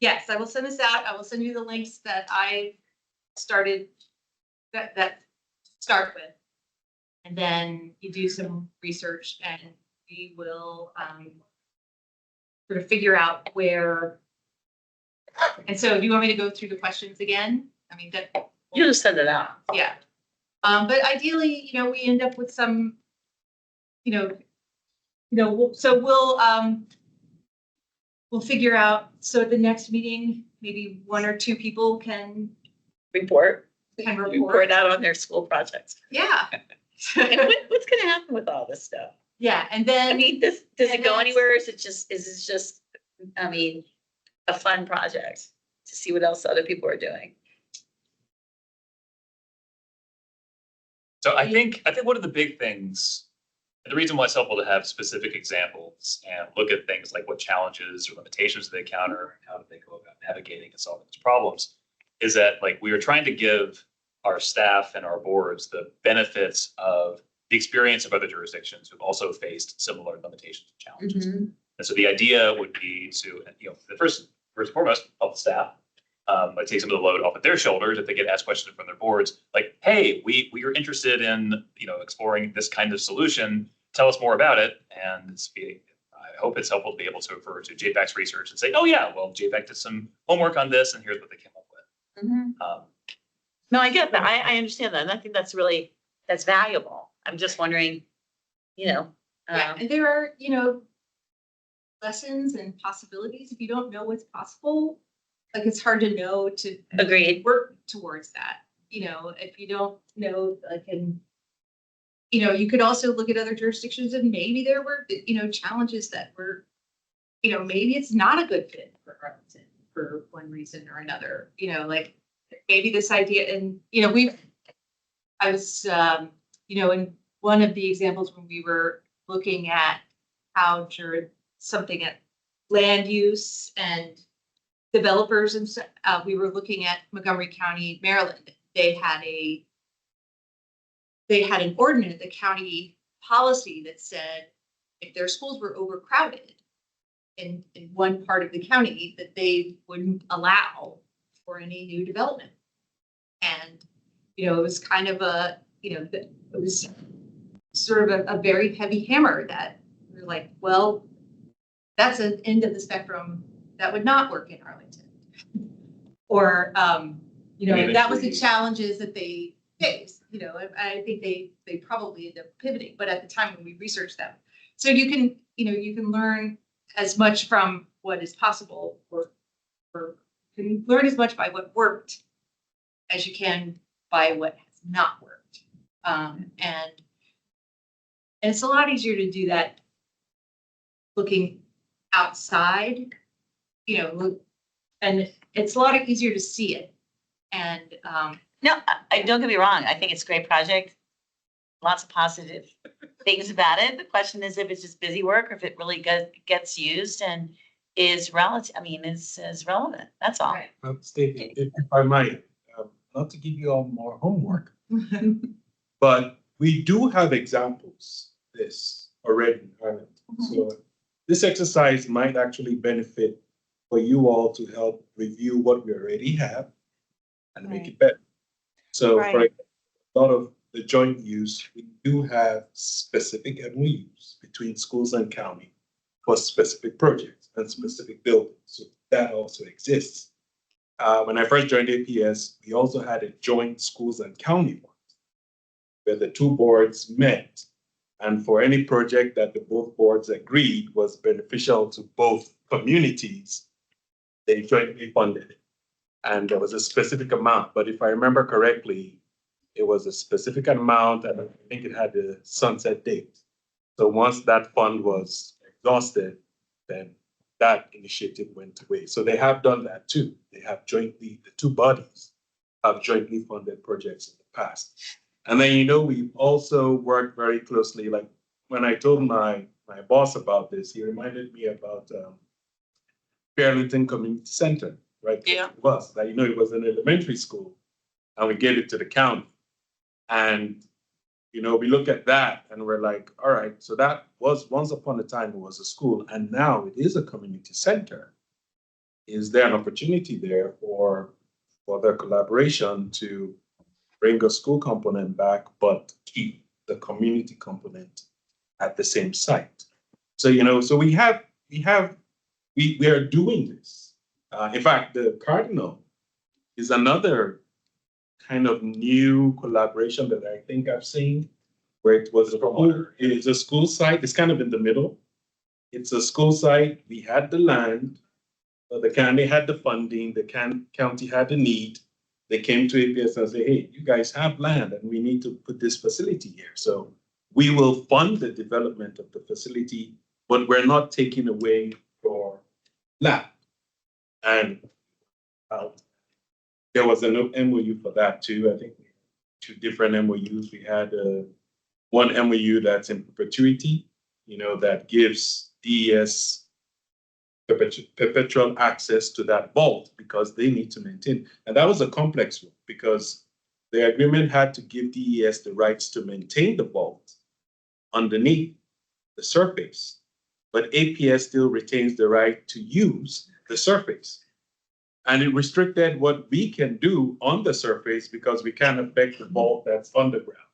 Yes, I will send this out. I will send you the links that I started, that start with. And then you do some research and we will sort of figure out where. And so do you want me to go through the questions again? I mean, that, You just send it out. yeah. But ideally, we end up with some, so we'll figure out, so at the next meeting, maybe one or two people can Report report. out on their school projects. Yeah. And what's gonna happen with all this stuff? Yeah, and I then, mean, does and it go that's- anywhere? Or is it just, I mean, a fun project to see what else other people are doing? So I think one of the big things, and the reason why it's helpful to have specific examples and look at things like what challenges or limitations they encounter, and how do they go about navigating and solving these problems, is that like we are trying to give our staff and our boards the benefits of the experience of other jurisdictions who've also faced similar limitations and challenges. Mhm. And so the idea would be to, the first and foremost, help the staff. Like take some of the load off of their shoulders if they get asked questions from their boards, like, hey, we are interested in, exploring this kind of solution. Tell us more about it. And I hope it's helpful to be able to refer to JFAC's research and say, oh yeah, well, JFAC did some homework on this and here's what they came up with. No, I get that. I understand that. And I think that's valuable. I'm just wondering, yeah, and there are, lessons and possibilities. If you don't know what's possible, like it's hard to know to agreed. work towards that. If you don't know, you could also look at other jurisdictions and maybe there were, challenges that were, maybe it's not a good fit for Arlington for one reason or another, like maybe this idea and, I was, in one of the examples when we were looking at how something at land use and developers and we were looking at Montgomery County, Maryland. They had an ordinance, a county policy that said if their schools were overcrowded in one part of the county, that they wouldn't allow for any new development. And, it was kind of it was sort of a very heavy hammer that we're like, well, that's an end of the spectrum that would not work in Arlington. Or, that was the challenges that they faced, I think they probably end up pivoting, but at the time when we researched them. So you can learn as much from what is possible or can learn as much by what worked as you can by what has not worked. And it's a lot easier to do that looking outside, and it's a lot easier to see it. And No, I don't get me wrong. I think it's a great project. Lots of positive things about it. The question is if it's just busy work or if it really gets used and is relative. I mean, is relevant. That's all. Right. Well, Stacey, if I might, not to give you all more homework, but we do have examples of this already in Ireland. So this exercise might actually benefit for you all to help review what we already have and make it better. So for Right. a lot of the joint use, we do have specific MOUs between schools and county for specific projects and specific buildings. So that also exists. When I first joined APS, we also had a joint schools and county board where the two boards met. And for any project that the both boards agreed was beneficial to both communities, they jointly funded it. And there was a specific amount, but if I remember correctly, it was a specific amount and I think it had a sunset date. So once that fund was exhausted, then that initiative went away. So they have done that too. They have jointly, the two bodies have jointly funded projects in the past. And then, we've also worked very closely, like when I told my boss about this, he reminded me about Arlington Community Center, right? Yeah. It was, that, it was an elementary school and we gave it to the county. And, we look at that and we're like, all right, so that was once upon a time it was a school and now it is a community center. Is there an opportunity there for their collaboration to bring a school component back, but keep the community component at the same site? So, so we have we are doing this. In fact, the Cardinal is another kind of new collaboration that I think I've seen, where it was it's a school site. It's kind of in the middle. It's a school site. We had the land, the county had the funding, the county had the need. They came to APS and said, hey, you guys have land and we need to put this facility here. So we will fund the development of the facility, but we're not taking away your land. And there was an MOU for that too. I think we had 2 different MOUs. We had one MOU that's in perpetuity, that gives DES perpetual access to that vault because they need to maintain. And that was a complex one because the agreement had to give DES the rights to maintain the vault underneath the surface, but APS still retains the right to use the surface. And it restricted what we can do on the surface because we can't affect the vault that's underground.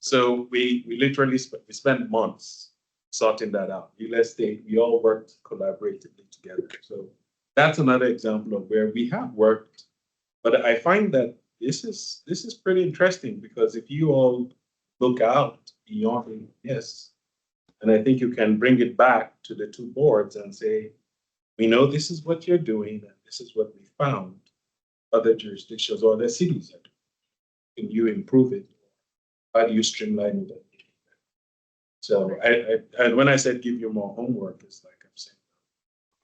So we literally spent months sorting that out. Let's say we all worked collaboratively together. So that's another example of where we have worked. But I find that this is pretty interesting because if you all look out beyond yes, and I think you can bring it back to the 2 boards and say, we know this is what you're doing and this is what we found other jurisdictions or other cities are doing. Can you improve it? How do you streamline it? So and when I said give you more homework, it's like I'm saying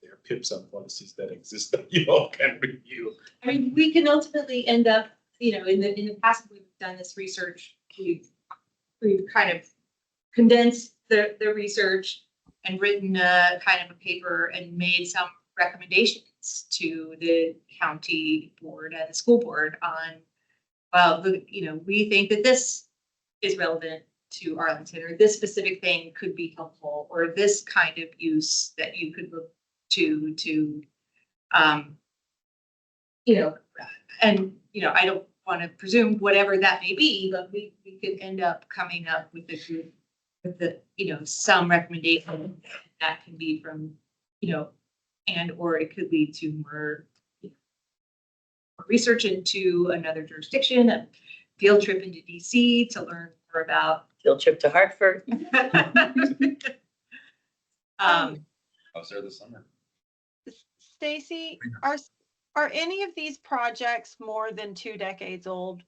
there are PIPs and policies that exist that you all can review. I mean, we can ultimately end up, in the past, we've done this research, we've kind of condensed the research and written a kind of a paper and made some recommendations to the county board and the school board on, well, we think that this is relevant to Arlington, or this specific thing could be helpful, or this kind of use that you could look to, and, I don't want to presume whatever that may be, but we could end up coming up with a group with some recommendation that can be from, and, or it could lead to more research into another jurisdiction, a field trip into DC to learn more about. Field trip to Hartford. I was there this summer. Stacy, are any of these projects more than 2 decades old?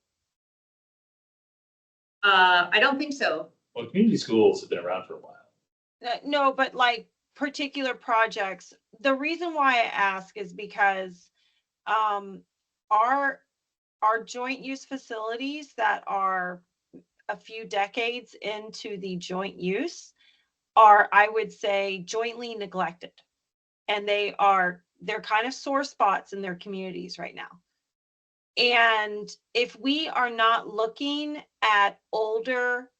I don't think so. Well, community schools have been around for a while. No, but like particular projects. The reason why I ask is because our joint use facilities that are a few decades into the joint use are, I would say, jointly neglected. And they're kind of sore spots in their communities right now. And if we are not looking at older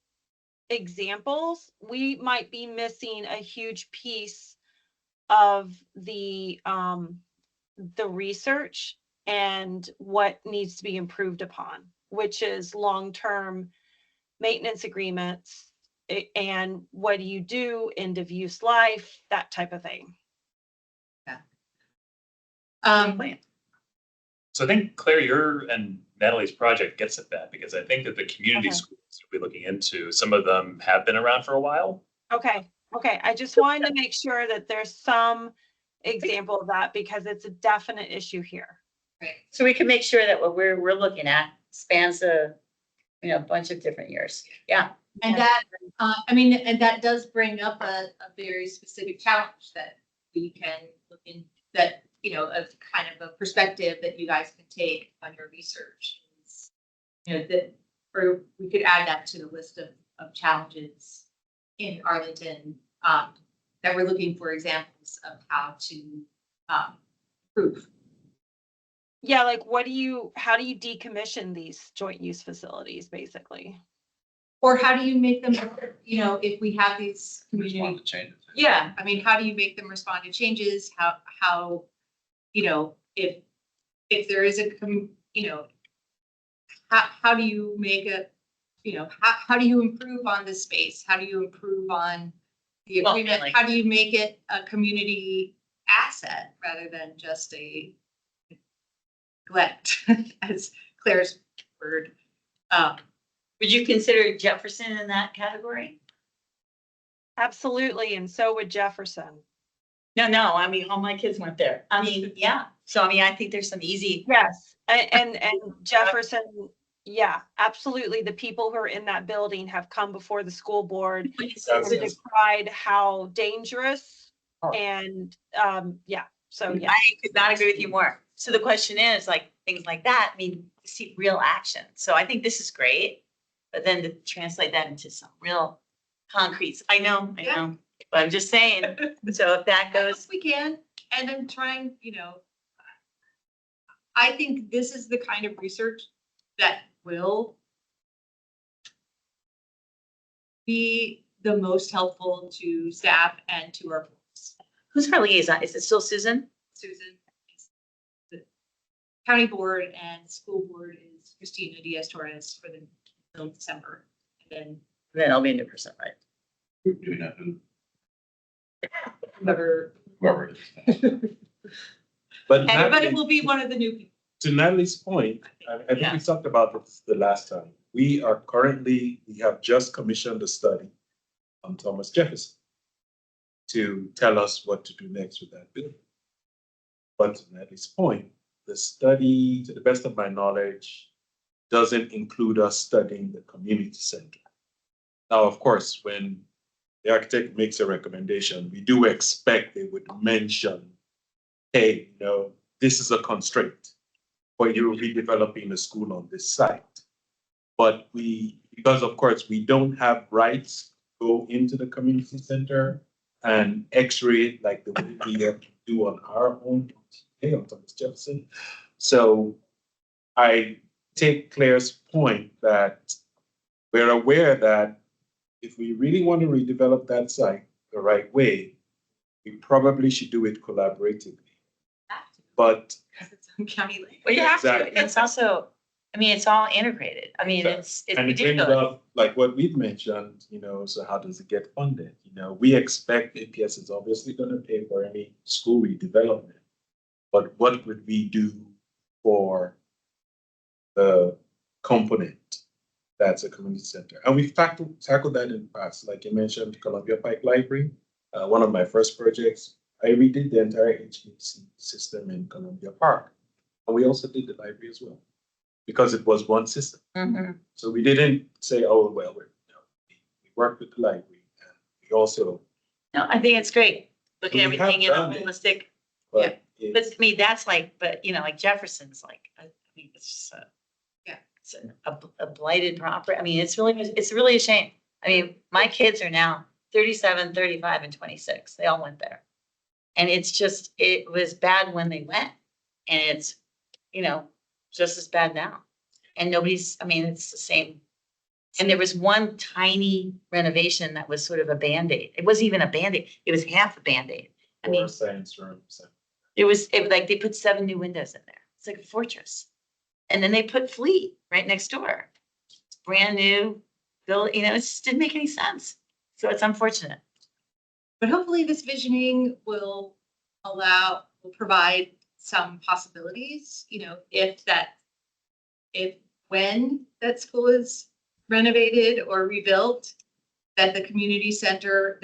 examples, we might be missing a huge piece of the research and what needs to be improved upon, which is long-term maintenance agreements and what do you do, end of use life, that type of thing. So I think Claire, your and Natalie's project gets at that because I think that the community Okay. schools that we're looking into, some of them have been around for a while. Okay. I just wanted to make sure that there's some example of that because it's a definite issue here. Right. So we can make sure that what we're looking at spans a bunch of different years. Yeah. And that, and that does bring up a very specific challenge that we can look in, that, a kind of a perspective that you guys can take on your research. Or we could add that to the list of challenges in Arlington that we're looking for examples of how to improve. Yeah, like how do you decommission these joint use facilities, basically? Or how do you make them, if we have these community, Respond to changes. yeah, how do you make them respond to changes? How, if there is how do you make how do you improve on this space? How do you improve on the Well, agreement? like- How do you make it a community asset rather than just a neglect, as Claire's word. Would you consider Jefferson in that category? Absolutely, and so would Jefferson. No, I mean, all my kids went there. I mean, yeah. So I mean, I think there's some easy. Yes, and Jefferson, yeah, absolutely. The people who are in that building have come before the school board and decried how dangerous and, yeah, so yeah. I could not agree with you more. So the question is like, things like that, I mean, see real action. So I think this is great. But then to translate that into some real concretes, I know, but I'm just saying, so if that goes. We can, and I'm trying, I think this is the kind of research that will be the most helpful to staff and to our boards. Who's our liaison? Is it still Susan? Susan, the county board and school board is Christina Diaz-Torres for the until December. And Then I'll be a new person, right? Do we know who, then whoever, whoever it is? But everybody Natalie, will be one of the new people. to Natalie's point, I think we talked about this the last time. We have just commissioned a study on Thomas Jefferson to tell us what to do next with that building. But to Natalie's point, the study, to the best of my knowledge, doesn't include us studying the community center. Now, of course, when the architect makes a recommendation, we do expect they would mention, hey, this is a constraint for you redeveloping a school on this site. But because of course, we don't have rights to go into the community center and x-ray it like the way we have to do on our own, on Thomas Jefferson. So I take Claire's point that we're aware that if we really want to redevelop that site the right way, we probably should do it collaboratively. But Because it's on county land. Well, you have to, Exactly. and it's also, I mean, it's all integrated. I mean, it's and it brings ridiculous. up, like what we've mentioned, so how does it get funded? We expect APS is obviously going to pay for any school redevelopment. But what would we do for the component that's a community center? And we've tackled that in the past. Like you mentioned, Columbia Pike Library, one of my first projects, I redid the entire HVAC system in Columbia Park. And we also did the library as well, because it was one system. Mhm. So we didn't say, oh, well, we worked with the library. And we also, No, I think it's great. Look at We have everything in a done it. holistic, but but I mean, that's like, but like Jefferson's like, I mean, it's just it's a blighted property. I mean, it's really a shame. I mean, my kids are now 37, 35, and 26. They all went there. And it's just, it was bad when they went. And it's, just as bad now. And I mean, it's the same. And there was one tiny renovation that was sort of a Band-Aid. It wasn't even a Band-Aid. It was half a Band-Aid. I mean, science rooms. it was like they put 7 new windows in there. It's like a fortress. And then they put Fleet right next door. It's brand new, built, it just didn't make any sense. So it's unfortunate. But hopefully this visioning will provide some possibilities, when that school is renovated or rebuilt, that the community center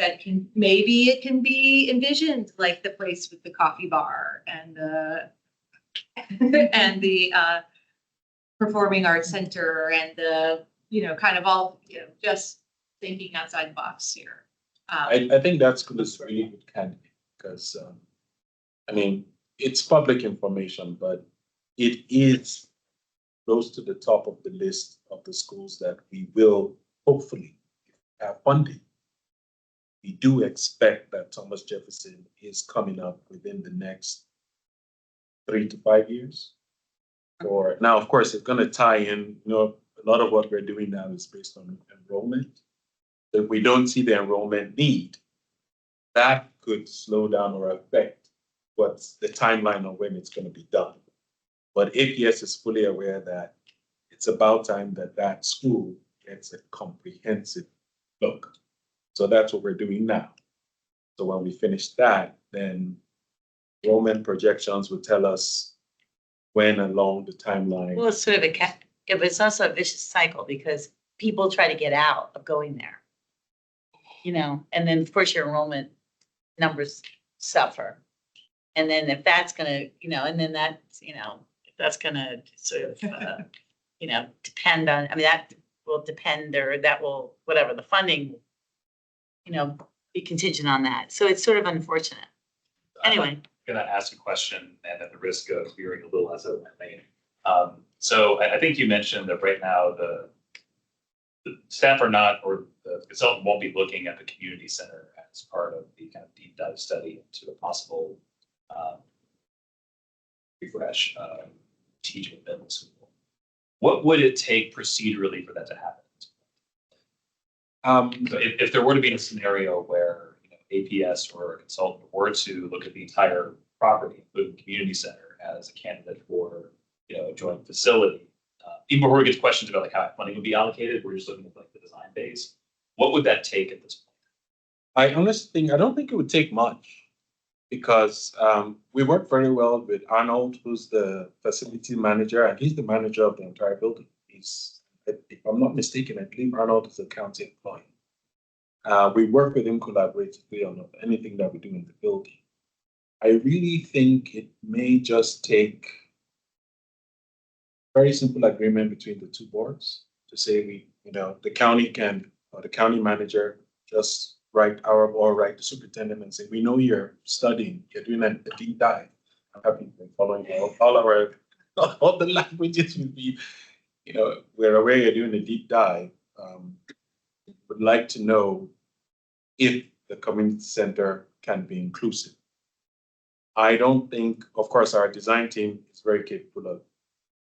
maybe it can be envisioned like the place with the coffee bar and the performing arts center and the, kind of all, just thinking outside the box here. I think that's good, it's really good candidate, because, I mean, it's public information, but it is close to the top of the list of the schools that we will hopefully have funding. We do expect that Thomas Jefferson is coming up within the next 3 to 5 years. Now, of course, it's going to tie in, a lot of what we're doing now is based on enrollment. If we don't see the enrollment need, that could slow down or affect what's the timeline of when it's going to be done. But APS is fully aware that it's about time that school gets a comprehensive look. So that's what we're doing now. So when we finish that, then enrollment projections would tell us when along the timeline. Well, it's sort of yeah, but it's also a vicious cycle because people try to get out of going there. You know, and then of course your enrollment numbers suffer. And then if that's gonna, you know, and then that's, you know, if that's gonna sort of, you know, depend on, I mean, that will depend or that will, whatever, the funding, you know, be contingent on that. So it's sort of unfortunate. Anyway. Gonna ask a question and at the risk of veering a little as of my lane. So I think you mentioned that right now the staff are not, or the consultant won't be looking at the community center as part of the kind of deep dive study into a possible refresh teaching middle school. What would it take procedurally for that to happen? So if there were to be a scenario where, you know, APS or a consultant were to look at the entire property, including the community center, as a candidate for, you know, a joint facility, even before we get to questions about like how funding would be allocated, we're just looking at like the design phase. What would that take at this point? I honestly think, I don't think it would take much because we work very well with Arnold, who's the facility manager, and he's the manager of the entire building. If I'm not mistaken, I believe Arnold is a county employee. We work with him collaboratively on anything that we do in the building. I really think it may just take very simple agreement between the two boards to say the county can, or the county manager just write the superintendent and say, we know you're studying, you're doing a deep dive. I'm happy been following all the languages would be, we're aware you're doing a deep dive. Would like to know if the community center can be inclusive. I don't think, of course, our design team is very capable of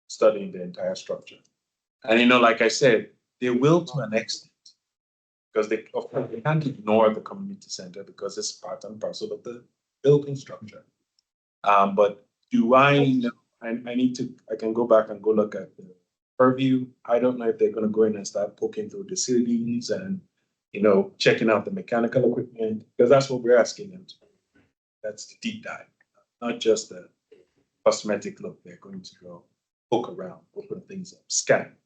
studying the entire structure. And, like I said, they will to an extent, because they can't ignore the community center because it's part and parcel of the building structure. But do I know, I can go back and go look at the purview. I don't know if they're going to go in and start poking through the ceilings and, checking out the mechanical equipment, because that's what we're asking them to do. That's the deep dive, not just the cosmetic look. They're going to go poke around, open things up, scan,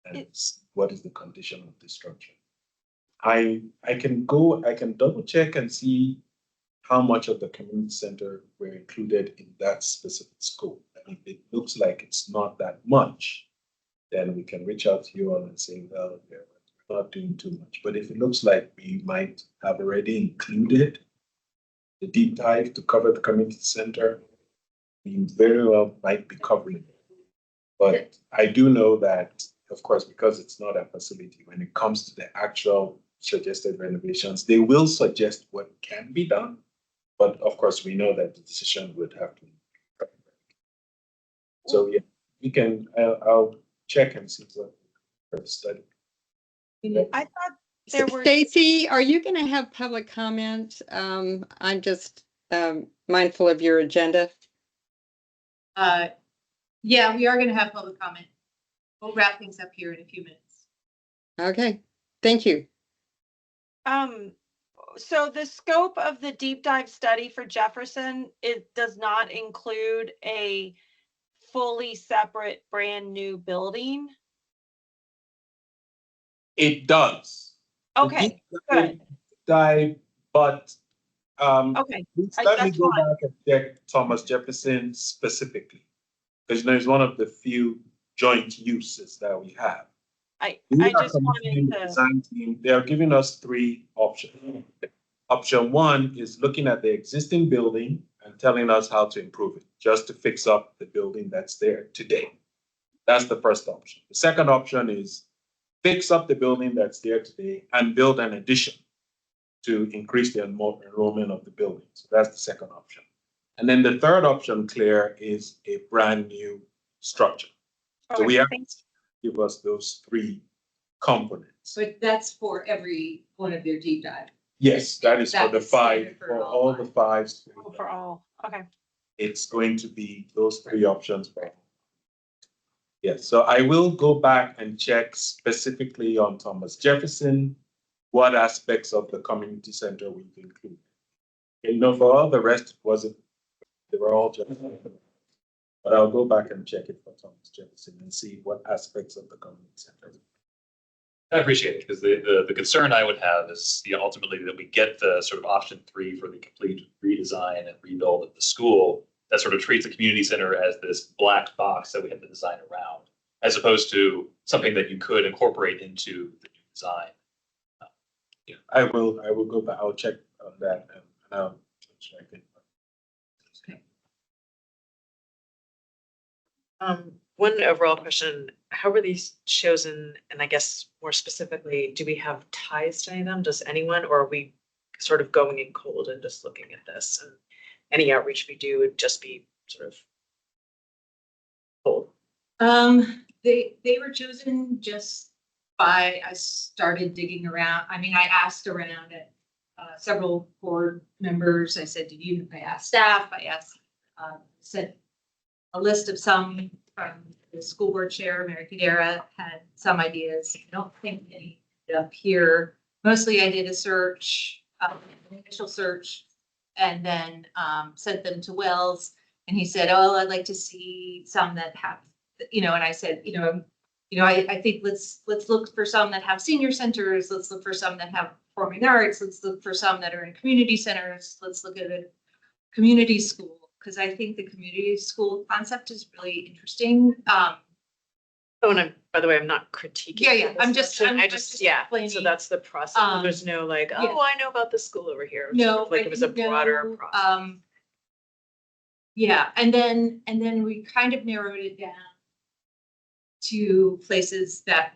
and see what is the condition of the structure. I can double check and see how much of the community center were included in that specific scope. And if it looks like it's not that much, then we can reach out to you all and say, well, we're not doing too much. But if it looks like we might have already included the deep dive to cover the community center, we very well might be covering it. But I do know that, of course, because it's not a facility, when it comes to the actual suggested renovations, they will suggest what can be done. But of course, we know that the decision would have to be. So yeah, we can, I'll check and see what for the study. I thought there were. Stacy, are you going to have public comment? I'm just mindful of your agenda. Yeah, we are going to have public comment. We'll wrap things up here in a few minutes. Okay, thank you. So the scope of the deep dive study for Jefferson, it does not include a fully separate brand new building. It does. Okay, good. Dive, but Okay, let me that's go fine. back and check Thomas Jefferson specifically, because it's one of the few joint uses that we have. I We are just wanted commissioning the to. design team. They are giving us 3 options. Option 1 is looking at the existing building and telling us how to improve it, just to fix up the building that's there today. That's the first option. The second option is fix up the building that's there today and build an addition to increase the enrollment of the building. So that's the second option. And then the third option, Claire, is a brand new structure. So we have to give us those 3 components. But that's for every one of their deep dive. Yes, that is for That the is 5, standard for for all all the 5. For all, okay. It's going to be those 3 options. Yes, so I will go back and check specifically on Thomas Jefferson, what aspects of the community center we've included. For all the rest, it wasn't They were all just. But I'll go back and check it for Thomas Jefferson and see what aspects of the community center. I appreciate it, because the concern I would have is, ultimately that we get the sort of option 3 for the complete redesign and rebuild of the school that sort of treats the community center as this black box that we have to design around, as opposed to something that you could incorporate into the new design. Yeah, I will go back, I'll check on that and I'll check it. One overall question, how were these chosen? And I guess more specifically, do we have ties to any of them? Does anyone, or are we sort of going in cold and just looking at this? And any outreach we do would just be sort of cold. They were chosen just by, I started digging around. I mean, I asked around at several board members. I said, I asked staff, I asked, sent a list of some from the school board chair, Mary Fidera, had some ideas. I don't think any up here. Mostly I did a search, an initial search, and then sent them to Wells. And he said, oh, I'd like to see some that have, and I said, I think let's look for some that have senior centers. Let's look for some that have performing arts. Let's look for some that are in community centers. Let's look at a community school, because I think the community school concept is really interesting. Oh, and by the way, I'm not critiquing. Yeah. this I'm just motion. So explaining. that's the process. There's no like, yeah. oh, I know about the school over here. No, Like it was a broader process. Yeah, and then we kind of narrowed it down to places that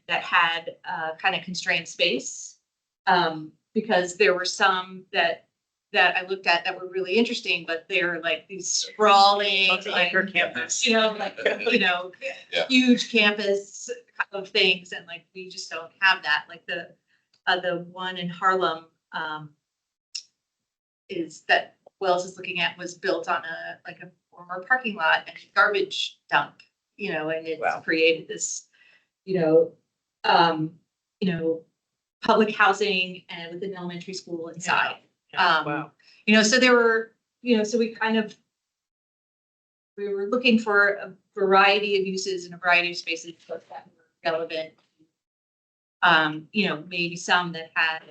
had kind of constrained space. Because there were some that I looked at that were really interesting, but they're like these sprawling, Multi-acre campus. Yeah. huge campus of things, and like we just don't have that. Like the one in Harlem is that Wells is looking at was built on a former parking lot and garbage dump, and it's Wow. created this, public housing and with an elementary school inside. Wow. So there were, so we were looking for a variety of uses and a variety of spaces that were relevant. Maybe some that had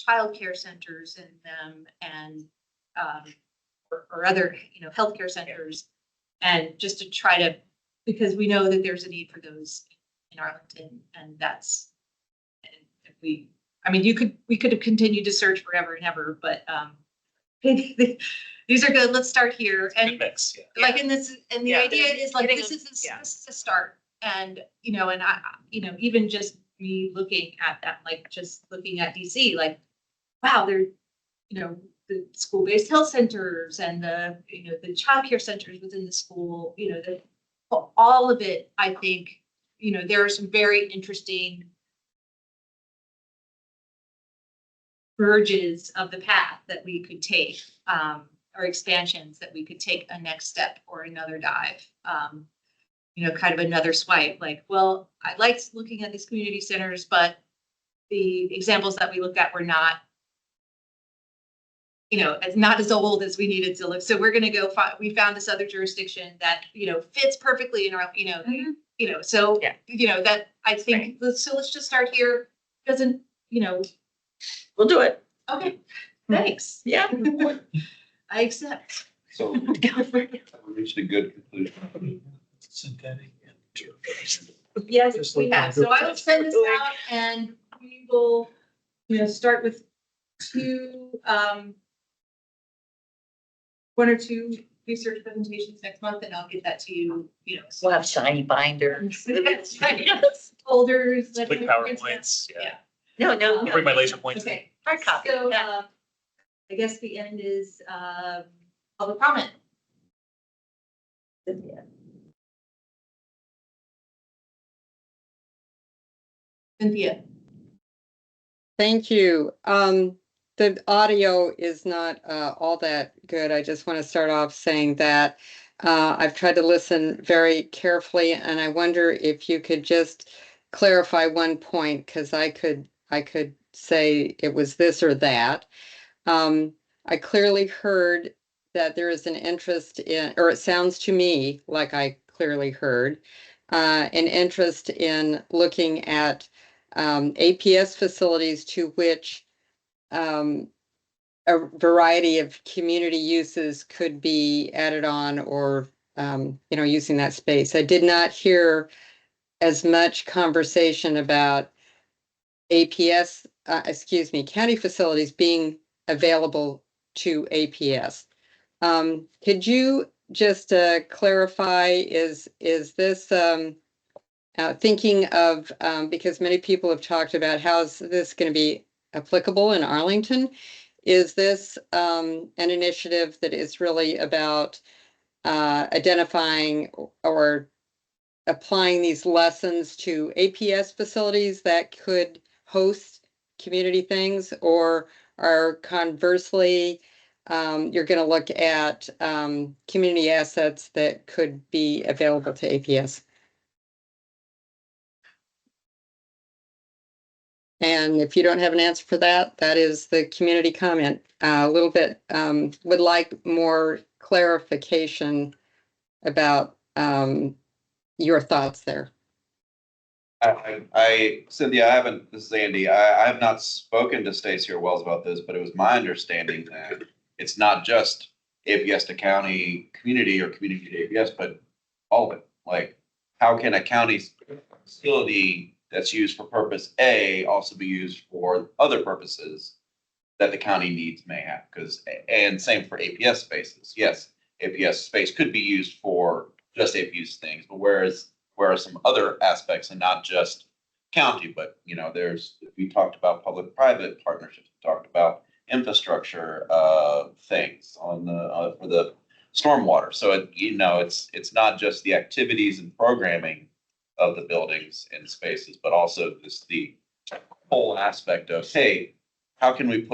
childcare centers in them and or other, healthcare centers, and just to try to, because we know that there's a need for those in Arlington, and we could have continued to search forever and ever, but these are good. Let's start here. Good And mix, yeah. like in this, and the Yeah, idea is like, getting this them- is yeah. this is a start. And, and I, even just me looking at that, like just looking at DC, like, wow, they're, the school-based health centers and the childcare centers within the school, all of it, I think, there are some very interesting verges of the path that we could take, or expansions that we could take a next step or another dive, kind of another swipe. Like, well, I liked looking at these community centers, but the examples that we looked at were not, as not as old as we needed to look. So we're going to go, we found this other jurisdiction that, fits perfectly in our, so, Yeah. that I think, let's just start here. Doesn't, We'll do it. okay, thanks. Yeah. I accept. So we reached a good conclusion. Synthetic and turf. Yes, Just we like have. So I will send this Like- out and we will, start with one or two research presentations next month, and I'll get that to you, We'll have shiny binders. folders. that Quick we- PowerPoints, yeah. Yeah. No, no, I'll no. bring my laser points. Okay. Hard copy. So, Yeah. I guess the end is, public comment. Cynthia. Thank you. The audio is not all that good. I just want to start off saying that I've tried to listen very carefully, and I wonder if you could just clarify one point, because I could say it was this or that. I clearly heard that there is an interest in, or it sounds to me like I clearly heard, an interest in looking at APS facilities to which a variety of community uses could be added on or, using that space. I did not hear as much conversation about APS, county facilities being available to APS. Could you just clarify, is this thinking of, because many people have talked about how's this going to be applicable in Arlington? Is this an initiative that is really about identifying or applying these lessons to APS facilities that could host community things, or are conversely, you're going to look at community assets that could be available to APS? And if you don't have an answer for that, that is the community comment. A little bit, would like more clarification about your thoughts there. Cynthia, this is Andy. I have not spoken to Stacy or Wells about this, but it was my understanding that it's not just APS to county community or community to APS, but all of it. Like, how can a county facility that's used for purpose A also be used for other purposes that the county needs may have? And same for APS spaces. Yes, APS space could be used for just APS things, but where are some other aspects, and not just county, but we talked about public-private partnerships, we talked about infrastructure things on for the stormwater. So it's not just the activities and programming of the buildings and spaces, but also the whole aspect of, hey, how can we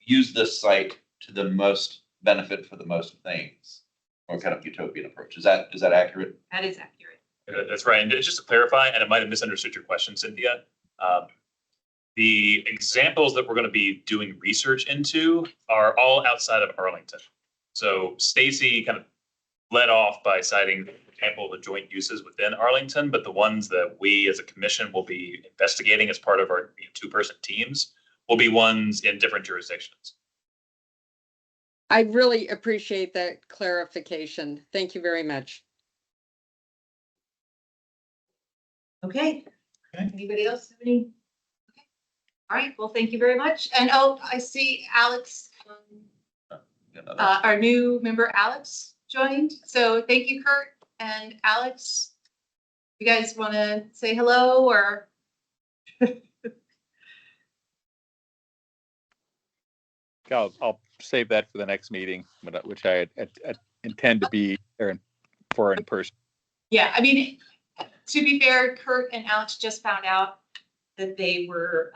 use this site to the most benefit for the most things? Or kind of utopian approach. Is that accurate? That is accurate. That's right. And just to clarify, and I might have misunderstood your question, Cynthia, the examples that we're going to be doing research into are all outside of Arlington. So Stacy kind of led off by citing the example of the joint uses within Arlington, but the ones that we as a commission will be investigating as part of our two-person teams will be ones in different jurisdictions. I really appreciate that clarification. Thank you very much. Okay. Okay. Anybody else have any? Okay. All right. Well, thank you very much. And I see Alex, our new member Alex joined. So thank you, Kurt and Alex. You guys want to say hello or? I'll save that for the next meeting, which I intend to be there in person. Yeah, I mean, to be fair, Kurt and Alex just found out that they were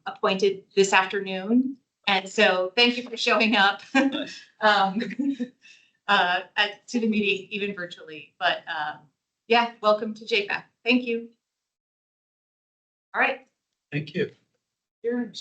appointed this afternoon. And so thank you for showing up to the meeting, even virtually. But yeah, welcome to JFAC. Thank you. All right. Thank you. You're